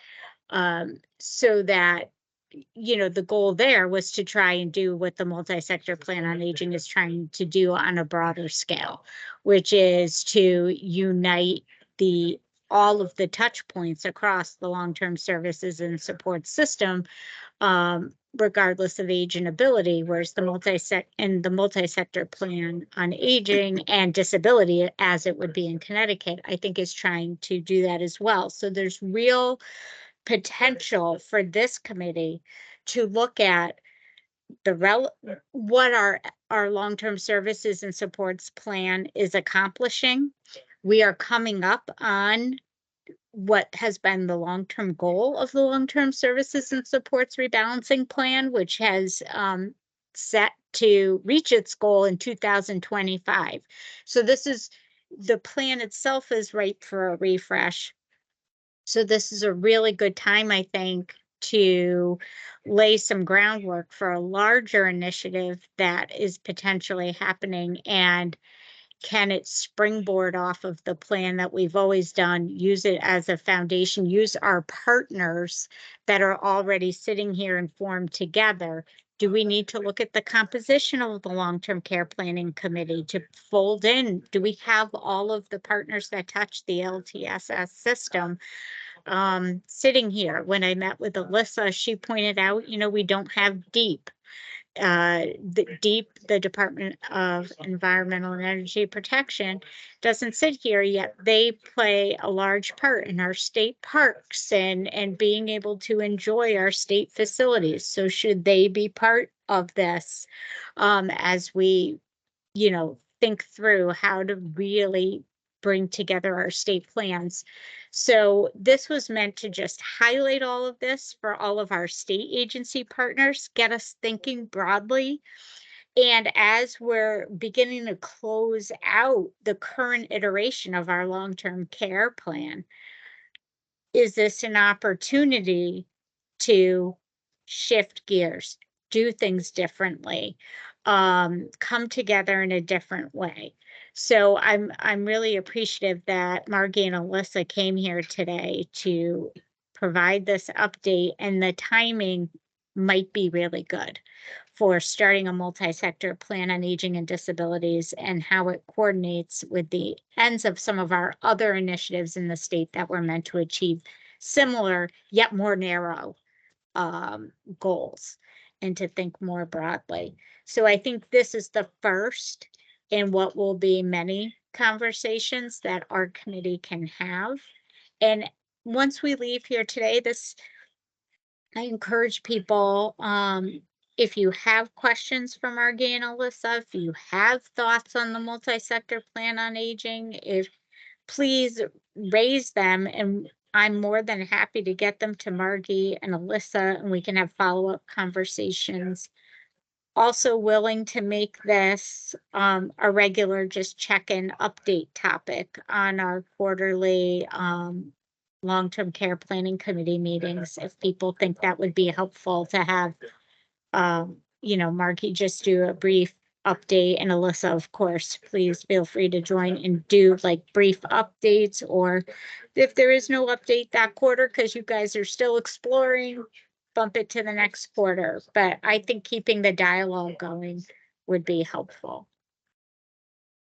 so that, the goal there was to try and do what the multi-sector plan on aging is trying to do on a broader scale, which is to unite all of the touch points across the long-term services and support system, regardless of age and ability, whereas the multi-sector plan on aging and disability, as it would be in Connecticut, I think is trying to do that as well. So there's real potential for this committee to look at what our long-term services and supports plan is accomplishing. We are coming up on what has been the long-term goal of the long-term services and supports rebalancing plan, which has set to reach its goal in 2025. So the plan itself is ripe for a refresh. So this is a really good time, I think, to lay some groundwork for a larger initiative that is potentially happening, and can it springboard off of the plan that we've always done, use it as a foundation, use our partners that are already sitting here and formed together. Do we need to look at the composition of the long-term care planning committee to fold in? Do we have all of the partners that touch the LTSS system sitting here? When I met with Alyssa, she pointed out, we don't have DEEP. The Department of Environmental and Energy Protection doesn't sit here yet. They play a large part in our state parks and being able to enjoy our state facilities. So should they be part of this as we, think through how to really bring together our state plans? So this was meant to just highlight all of this for all of our state agency partners, get us thinking broadly. And as we're beginning to close out the current iteration of our long-term care plan, is this an opportunity to shift gears, do things differently, come together in a different way? So I'm really appreciative that Margie and Alyssa came here today to provide this update, and the timing might be really good for starting a multi-sector plan on aging and disabilities, and how it coordinates with the ends of some of our other initiatives in the state that were meant to achieve similar yet more narrow goals, and to think more broadly. So I think this is the first in what will be many conversations that our committee can have. And once we leave here today, I encourage people, if you have questions from Margie and Alyssa, if you have thoughts on the multi-sector plan on aging, please raise them, and I'm more than happy to get them to Margie and Alyssa, and we can have follow-up conversations. Also willing to make this a regular just check-in update topic on our quarterly long-term care planning committee meetings, if people think that would be helpful to have Margie just do a brief update, and Alyssa, of course, please feel free to join and do like brief updates, or if there is no update that quarter because you guys are still exploring, bump it to the next quarter. But I think keeping the dialogue going would be helpful.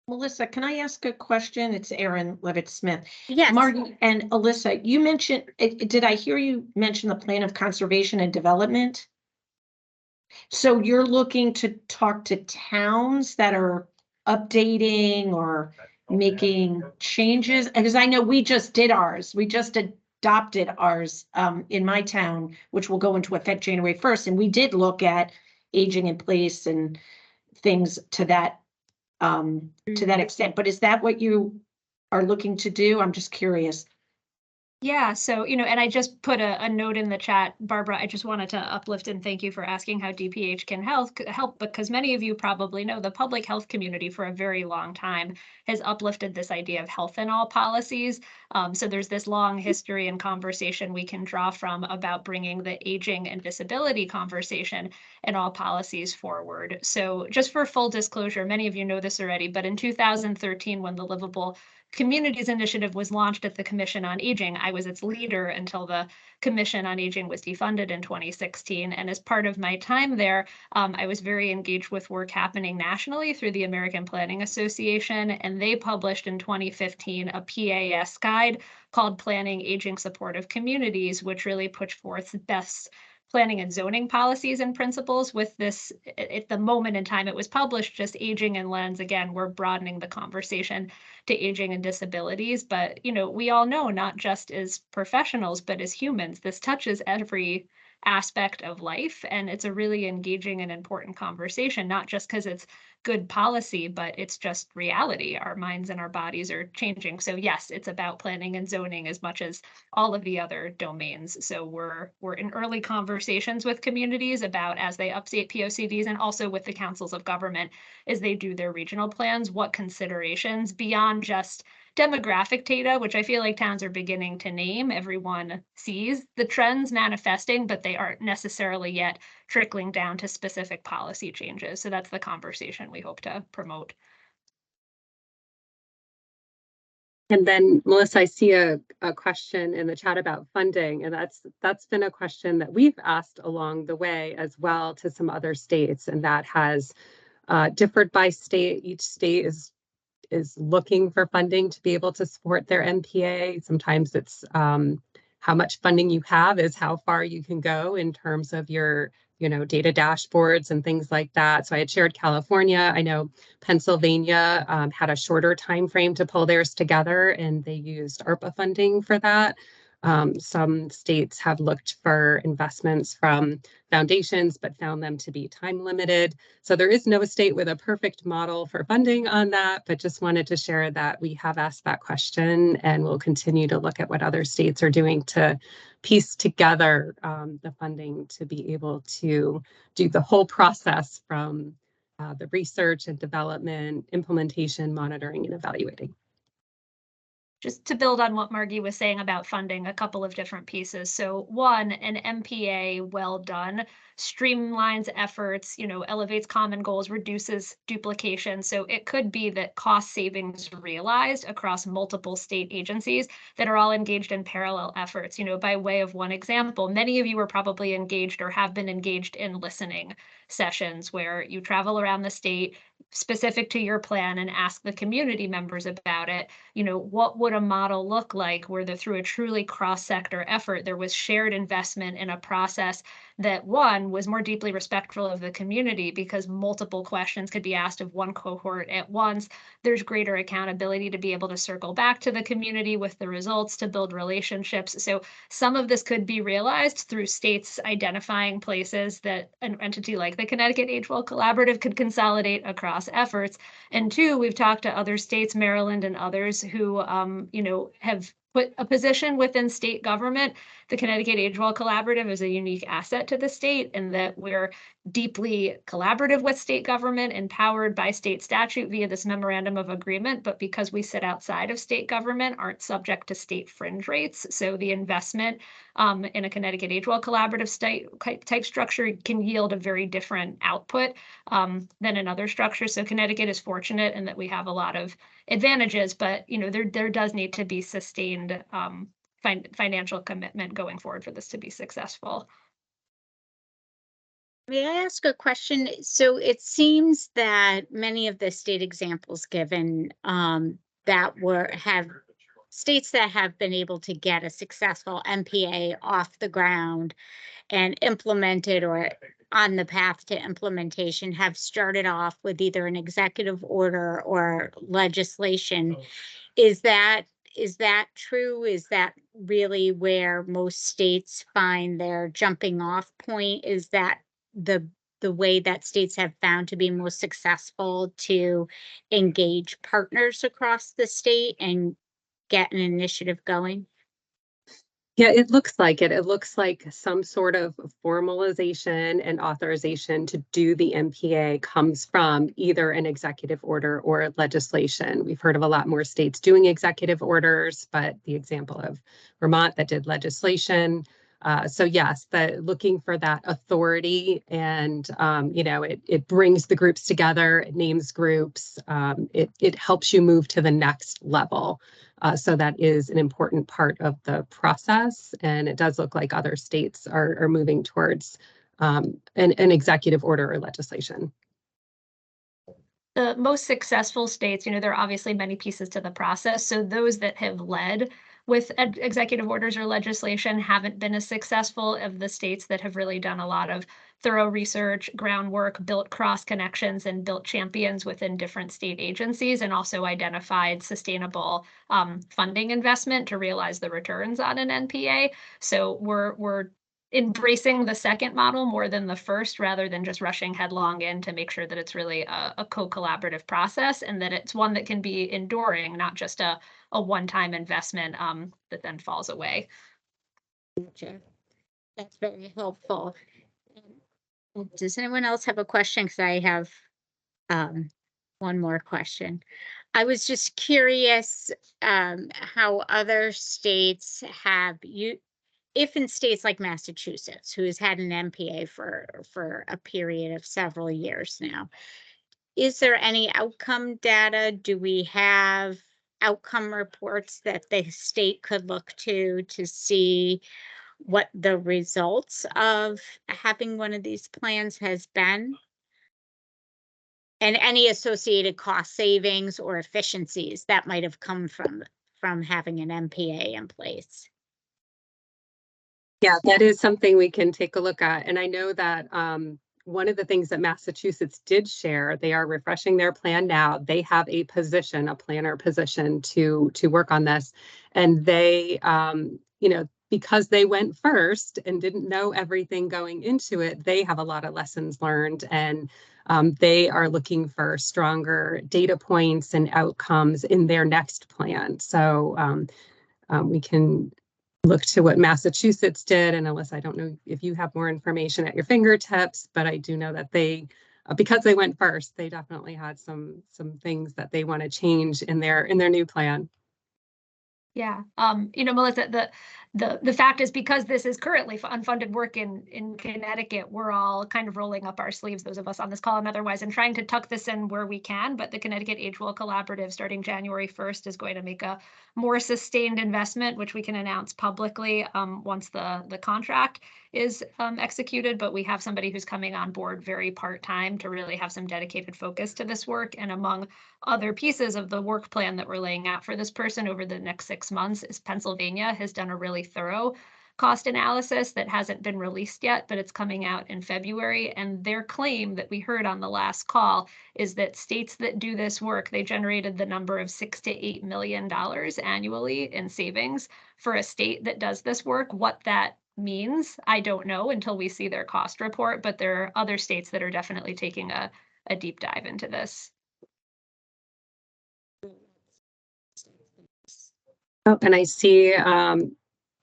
Melissa, can I ask a question? It's Erin Levitt-Smith. Yes. Margie and Alyssa, you mentioned, did I hear you mention the plan of conservation and development? So you're looking to talk to towns that are updating or making changes? Because I know we just did ours. We just adopted ours in my town, which will go into effect January 1st. And we did look at aging in place and things to that extent. But is that what you are looking to do? I'm just curious. Yeah, so, and I just put a note in the chat, Barbara, I just wanted to uplift and thank you for asking how DPH can help, because many of you probably know the public health community for a very long time has uplifted this idea of health in all policies. So there's this long history and conversation we can draw from about bringing the aging and disability conversation in all policies forward. So just for full disclosure, many of you know this already, but in 2013, when the Livable Communities Initiative was launched at the Commission on Aging, I was its leader until the Commission on Aging was defunded in 2016. And as part of my time there, I was very engaged with work happening nationally through the American Planning Association. And they published in 2015 a PAS guide called Planning Aging Supportive Communities, which really put forth best planning and zoning policies and principles. With this, at the moment in time it was published, just aging and lens. Again, we're broadening the conversation to aging and disabilities. But, we all know, not just as professionals, but as humans, this touches every aspect of life. And it's a really engaging and important conversation, not just because it's good policy, but it's just reality. Our minds and our bodies are changing. So yes, it's about planning and zoning as much as all of the other domains. So we're in early conversations with communities about, as they update POCDs, and also with the councils of government as they do their regional plans, what considerations beyond just demographic data, which I feel like towns are beginning to name. Everyone sees the trends manifesting, but they aren't necessarily yet trickling down to specific policy changes. So that's the conversation we hope to promote. And then, Melissa, I see a question in the chat about funding, and that's been a question that we've asked along the way as well to some other states, and that has differed by state. Each state is looking for funding to be able to support their MPA. Sometimes it's how much funding you have is how far you can go in terms of your data dashboards and things like that. So I had shared California. I know Pennsylvania had a shorter time frame to pull theirs together, and they used ARPA funding for that. Some states have looked for investments from foundations, but found them to be time limited. So there is no state with a perfect model for funding on that, but just wanted to share that we have asked that question, and we'll continue to look at what other states are doing to piece together the funding to be able to do the whole process from the research and development, implementation, monitoring, and evaluating. Just to build on what Margie was saying about funding, a couple of different pieces. So one, an MPA well done streamlines efforts, elevates common goals, reduces duplication. So it could be that cost savings realized across multiple state agencies that are all engaged in parallel efforts. By way of one example, many of you are probably engaged or have been engaged in listening sessions where you travel around the state specific to your plan and ask the community members about it. What would a model look like where through a truly cross-sector effort, there was shared investment in a process that, one, was more deeply respectful of the community because multiple questions could be asked of one cohort at once. There's greater accountability to be able to circle back to the community with the results to build relationships. So some of this could be realized through states identifying places that an entity like the Connecticut Age Well Collaborative could consolidate across efforts. And two, we've talked to other states, Maryland and others, who have put a position within state government. The Connecticut Age Well Collaborative is a unique asset to the state in that we're deeply collaborative with state government, empowered by state statute via this memorandum of agreement, but because we sit outside of state government, aren't subject to state fringe rates. So the investment in a Connecticut Age Well Collaborative type structure can yield a very different output than in other structures. So Connecticut is fortunate in that we have a lot of advantages, but there does need to be sustained financial commitment going forward for this to be successful. May I ask a question? So it seems that many of the state examples given have states that have been able to get a successful MPA off the ground and implemented or on the path to implementation have started off with either an executive order or legislation. Is that true? Is that really where most states find their jumping off point? Is that the way that states have found to be most successful to engage partners across the state and get an initiative going? Yeah, it looks like it. It looks like some sort of formalization and authorization to do the MPA comes from either an executive order or legislation. We've heard of a lot more states doing executive orders, but the example of Vermont that did legislation. So yes, looking for that authority, and it brings the groups together, it names groups, it helps you move to the next level. So that is an important part of the process, and it does look like other states are moving towards an executive order or legislation. The most successful states, there are obviously many pieces to the process. So those that have led with executive orders or legislation haven't been as successful of the states that have really done a lot of thorough research, groundwork, built cross connections, and built champions within different state agencies, and also identified sustainable funding investment to realize the returns on an NPA. So we're embracing the second model more than the first, rather than just rushing headlong in, to make sure that it's really a co-collaborative process, and that it's one that can be enduring, not just a one-time investment that then falls away. Gotcha. That's very helpful. Does anyone else have a question? Because I have one more question. I was just curious how other states have if in states like Massachusetts, who has had an MPA for a period of several years now, is there any outcome data? Do we have outcome reports that the state could look to see what the results of having one of these plans has been? And any associated cost savings or efficiencies that might have come from having an MPA in place? Yeah, that is something we can take a look at. And I know that one of the things that Massachusetts did share, they are refreshing their plan now. They have a planner position to work on this. And they, because they went first and didn't know everything going into it, they have a lot of lessons learned, and they are looking for stronger data points and outcomes in their next plan. So we can look to what Massachusetts did. And Alyssa, I don't know if you have more information at your fingertips, but I do know that they, because they went first, they definitely had some things that they want to change in their new plan. Yeah, Melissa, the fact is, because this is currently unfunded work in Connecticut, we're all kind of rolling up our sleeves, those of us on this call and otherwise, and trying to tuck this in where we can. But the Connecticut Age Well Collaborative, starting January 1st, is going to make a more sustained investment, which we can announce publicly once the contract is executed. But we have somebody who's coming on board very part-time to really have some dedicated focus to this work. And among other pieces of the work plan that we're laying out for this person over the next 6 months is Pennsylvania has done a really thorough cost analysis that hasn't been released yet, but it's coming out in February. And their claim that we heard on the last call is that states that do this work, they generated the number of $6 to $8 million annually in savings for a state that does this work. What that means, I don't know until we see their cost report, but there are other states that are definitely taking a deep dive into this. Oh, and I see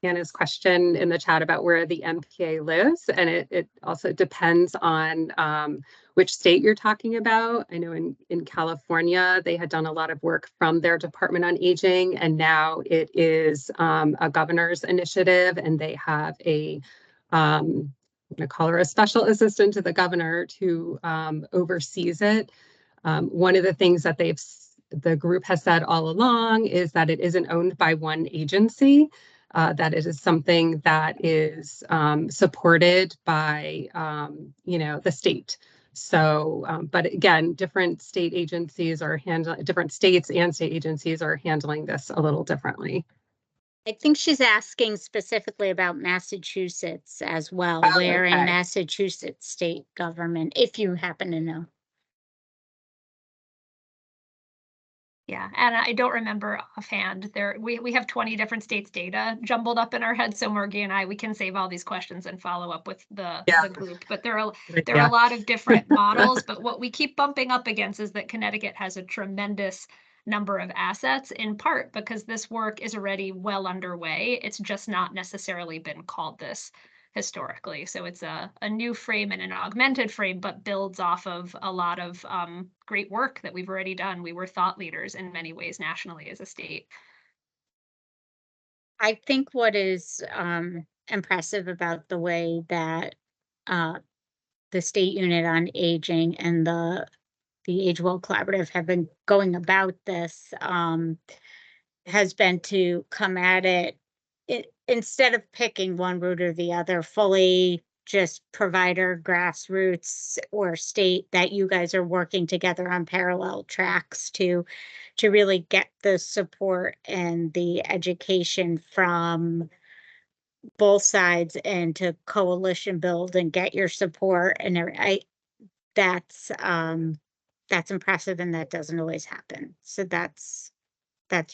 Anna's question in the chat about where the MPA lives, and it also depends on which state you're talking about. I know in California, they had done a lot of work from their Department on Aging, and now it is a governor's initiative, and they have I'm going to call her a special assistant to the governor who oversees it. One of the things that the group has said all along is that it isn't owned by one agency, that it is something that is supported by, the state. So, but again, different states and state agencies are handling this a little differently. I think she's asking specifically about Massachusetts as well, Oh, where in okay. Massachusetts state government, if you happen to know. Yeah, and I don't remember offhand. We have 20 different states' data jumbled up in our heads. So Margie and I, we can save all these questions and follow up with the group. But there are Yeah. a lot of different models. But what we keep bumping up against is that Connecticut has a tremendous number of assets, in part because this work is already well underway. It's just not necessarily been called this historically. So it's a new frame and an augmented frame, but builds off of a lot of great work that we've already done. We were thought leaders in many ways nationally as a state. I think what is impressive about the way that the State Unit on Aging and the Age Well Collaborative have been going about this has been to come at it instead of picking one route or the other, fully just provider, grassroots, or state, that you guys are working together on parallel tracks to really get the support and the education from both sides and to coalition build and get your support. And that's impressive, and that doesn't always happen. So that's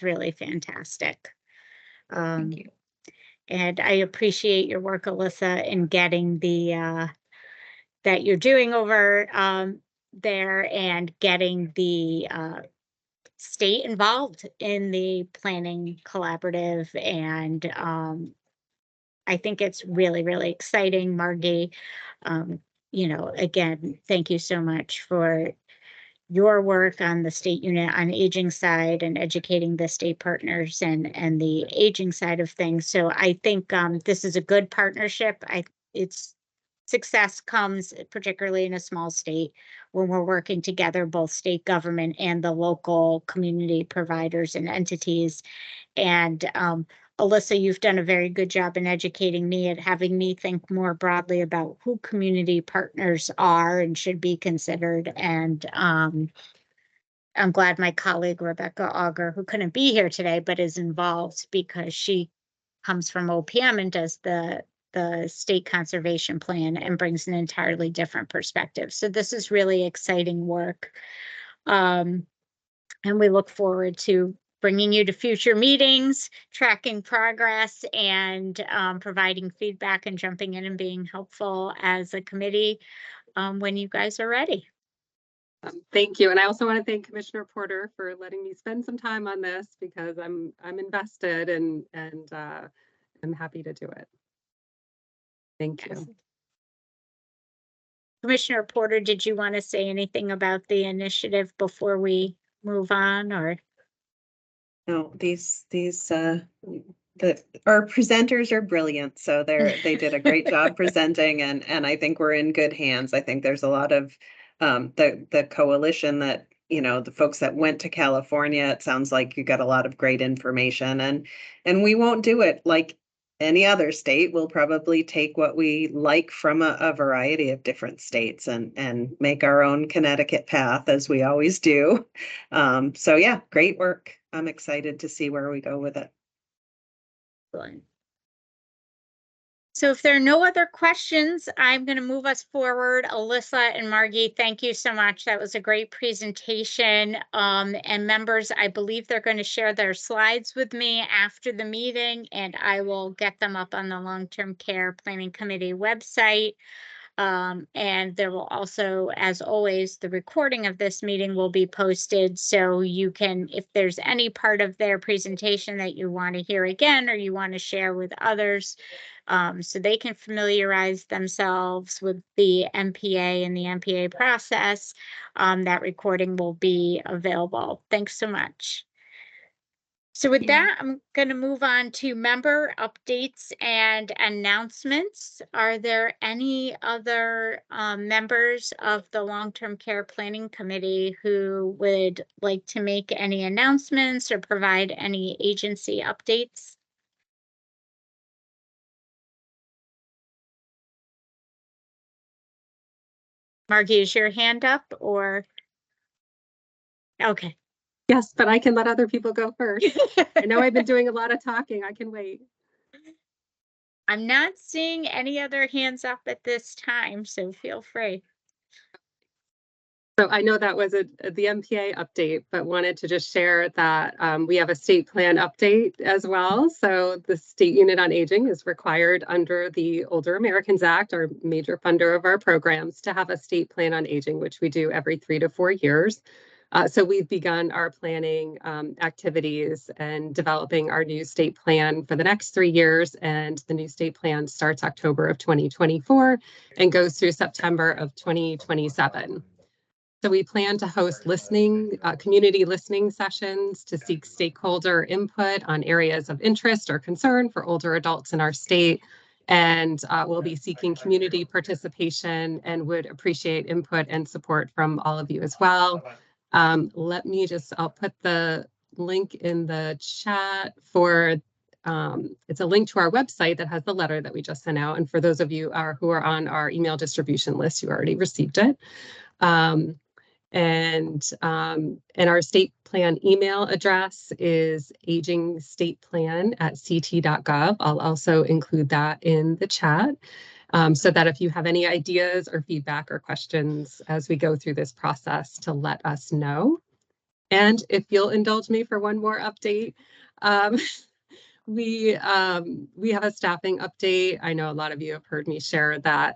really fantastic. Thank you. And I appreciate your work, Alyssa, in getting the that you're doing over there and getting the state involved in the planning collaborative. And I think it's really, really exciting, Margie. Again, thank you so much for your work on the State Unit on Aging side and educating the state partners and the aging side of things. So I think this is a good partnership. Its success comes particularly in a small state when we're working together, both state government and the local community providers and entities. And Alyssa, you've done a very good job in educating me and having me think more broadly about who community partners are and should be considered. And I'm glad my colleague Rebecca Auger, who couldn't be here today, but is involved because she comes from OPM and does the state conservation plan and brings an entirely different perspective. So this is really exciting work. And we look forward to bringing you to future meetings, tracking progress, and providing feedback and jumping in and being helpful as a committee when you guys are ready. Thank you. And I also want to thank Commissioner Porter for letting me spend some time on this, because I'm invested and I'm happy to do it. Thank you. Commissioner Porter, did you want to say anything about the initiative before we move on, or? No, our presenters are brilliant, so they did a great job presenting, and I think we're in good hands. I think there's a lot of the coalition that, the folks that went to California, it sounds like you got a lot of great information, and we won't do it like any other state. We'll probably take what we like from a variety of different states and make our own Connecticut path, as we always do. So yeah, great work. I'm excited to see where we go with it. So if there are no other questions, I'm going to move us forward. Alyssa and Margie, thank you so much. That was a great presentation. And members, I believe they're going to share their slides with me after the meeting, and I will get them up on the Long-Term Care Planning Committee website. And there will also, as always, the recording of this meeting will be posted. So you can, if there's any part of their presentation that you want to hear again, or you want to share with others, so they can familiarize themselves with the MPA and the MPA process, that recording will be available. Thanks so much. So with that, I'm going to move on to member updates and announcements. Are there any other members of the Long-Term Care Planning Committee who would like to make any announcements or provide any agency updates? Margie, is your hand up, or? Okay. Yes, but I can let other people go first. I know I've been doing a lot of talking. I can wait. I'm not seeing any other hands up at this time, so feel free. So I know that was the MPA update, but wanted to just share that we have a state plan update as well. So the State Unit on Aging is required under the Older Americans Act, our major funder of our programs, to have a state plan on aging, which we do every 3 to 4 years. So we've begun our planning activities and developing our new state plan for the next 3 years. And the new state plan starts October of 2024 and goes through September of 2027. So we plan to host community listening sessions to seek stakeholder input on areas of interest or concern for older adults in our state. And we'll be seeking community participation and would appreciate input and support from all of you as well. I'll put the link in the chat for, it's a link to our website that has the letter that we just sent out. And for those of you who are on our email distribution list, you already received it. And our state plan email address is agingstateplan@ct.gov. I'll also include that in the chat so that if you have any ideas or feedback or questions as we go through this process, to let us know. And if you'll indulge me for one more update, we have a staffing update. I know a lot of you have heard me share that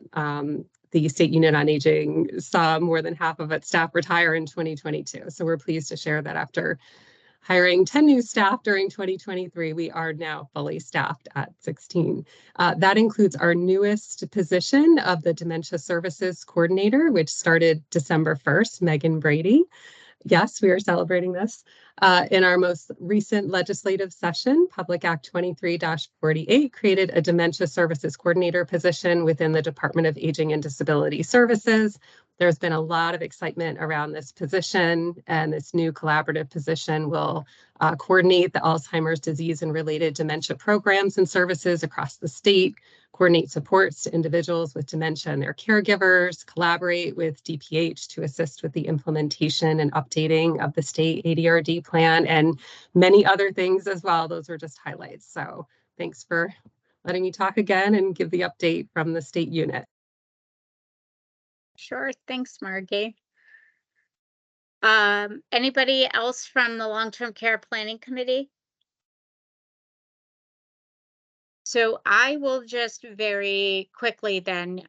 the State Unit on Aging saw more than half of its staff retire in 2022. So we're pleased to share that after hiring 10 new staff during 2023, we are now fully staffed at 16. That includes our newest position of the Dementia Services Coordinator, which started December 1st, Megan Brady. Yes, we are celebrating this. In our most recent legislative session, Public Act 23-48 created a Dementia Services Coordinator position within the Department of Aging and Disability Services. There's been a lot of excitement around this position, and this new collaborative position will coordinate the Alzheimer's disease and related dementia programs and services across the state, coordinate supports to individuals with dementia and their caregivers, collaborate with DPH to assist with the implementation and updating of the state ADRD plan, and many other things as well. Those were just highlights. So thanks for letting me talk again and give the update from the state unit. Sure, thanks, Margie. Anybody else from the Long-Term Care Planning Committee? So I will just very quickly then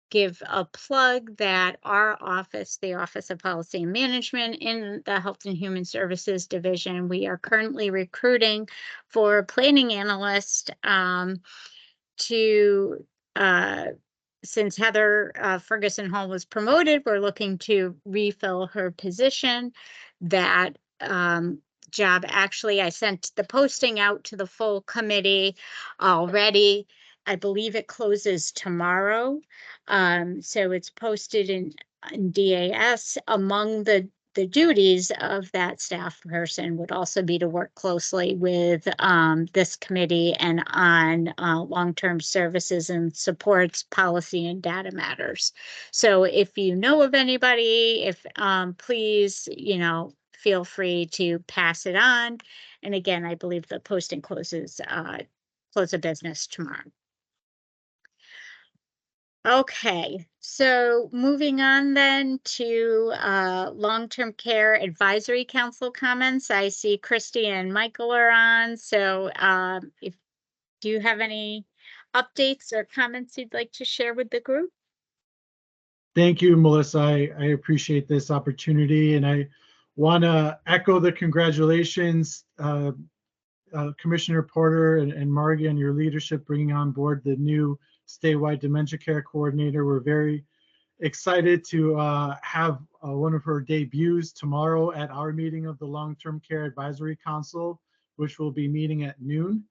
give a plug that our office, the Office of Policy and Management in the Health and Human Services Division, we are currently recruiting for planning analyst since Heather Ferguson Hall was promoted, we're looking to refill her position. That job, actually, I sent the posting out to the full committee already. I believe it closes tomorrow. So it's posted in DAS. Among the duties of that staff person would also be to work closely with this committee and on long-term services and supports, policy, and data matters. So if you know of anybody, please, feel free to pass it on. And again, I believe the posting close of business tomorrow. Okay, so moving on then to Long-Term Care Advisory Council comments. I see Christy and Michael are on. So do you have any updates or comments you'd like to share with the group? Thank you, Melissa. I appreciate this opportunity, and I want to echo the congratulations, Commissioner Porter and Margie, on your leadership bringing on board the new statewide dementia care coordinator. We're very excited to have one of her debuts tomorrow at our meeting of the Long-Term Care Advisory Council, which will be meeting at noon.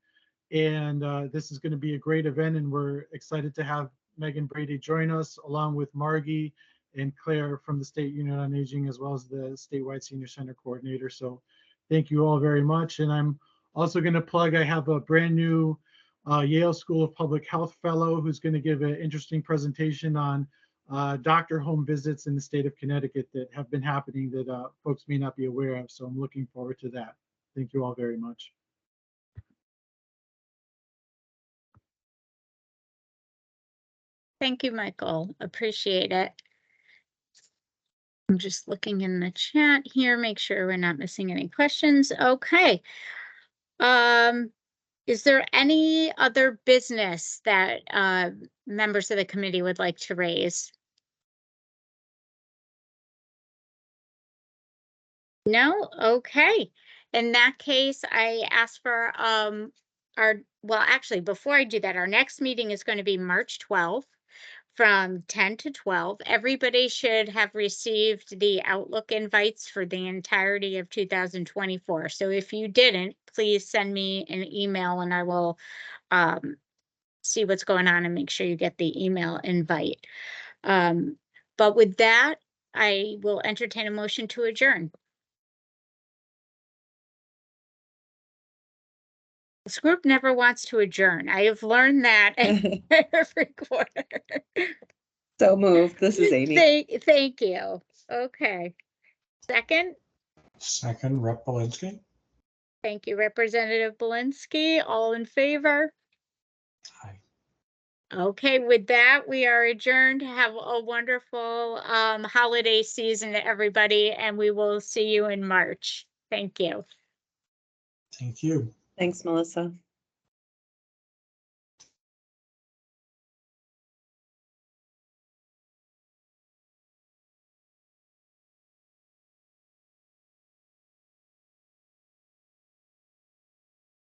And this is going to be a great event, and we're excited to have Megan Brady join us, along with Margie and Claire from the State Unit on Aging, as well as the statewide senior center coordinator. So thank you all very much. And I'm also going to plug, I have a brand new Yale School of Public Health fellow who's going to give an interesting presentation on doctor home visits in the state of Connecticut that have been happening that folks may not be aware of. So I'm looking forward to that. Thank you all very much. Thank you, Michael. Appreciate it. I'm just looking in the chat here, make sure we're not missing any questions. Okay. Is there any other business that members of the committee would like to raise? No? Okay. In that case, I ask for well, actually, before I do that, our next meeting is going to be March 12th from 10 to 12. Everybody should have received the Outlook invites for the entirety of 2024. So if you didn't, please send me an email and I will see what's going on and make sure you get the email invite. But with that, I will entertain a motion to adjourn. This group never wants to adjourn. I have learned that every quarter. So moved. This is Amy. Thank you. Okay. Second? Second, Rep. Polinsky. Thank you, Representative Belinsky. All in favor? Aye. Okay, with that, we are adjourned. Have a wonderful holiday season to everybody, and we will see you in March. Thank you. Thank you. Thanks, Melissa.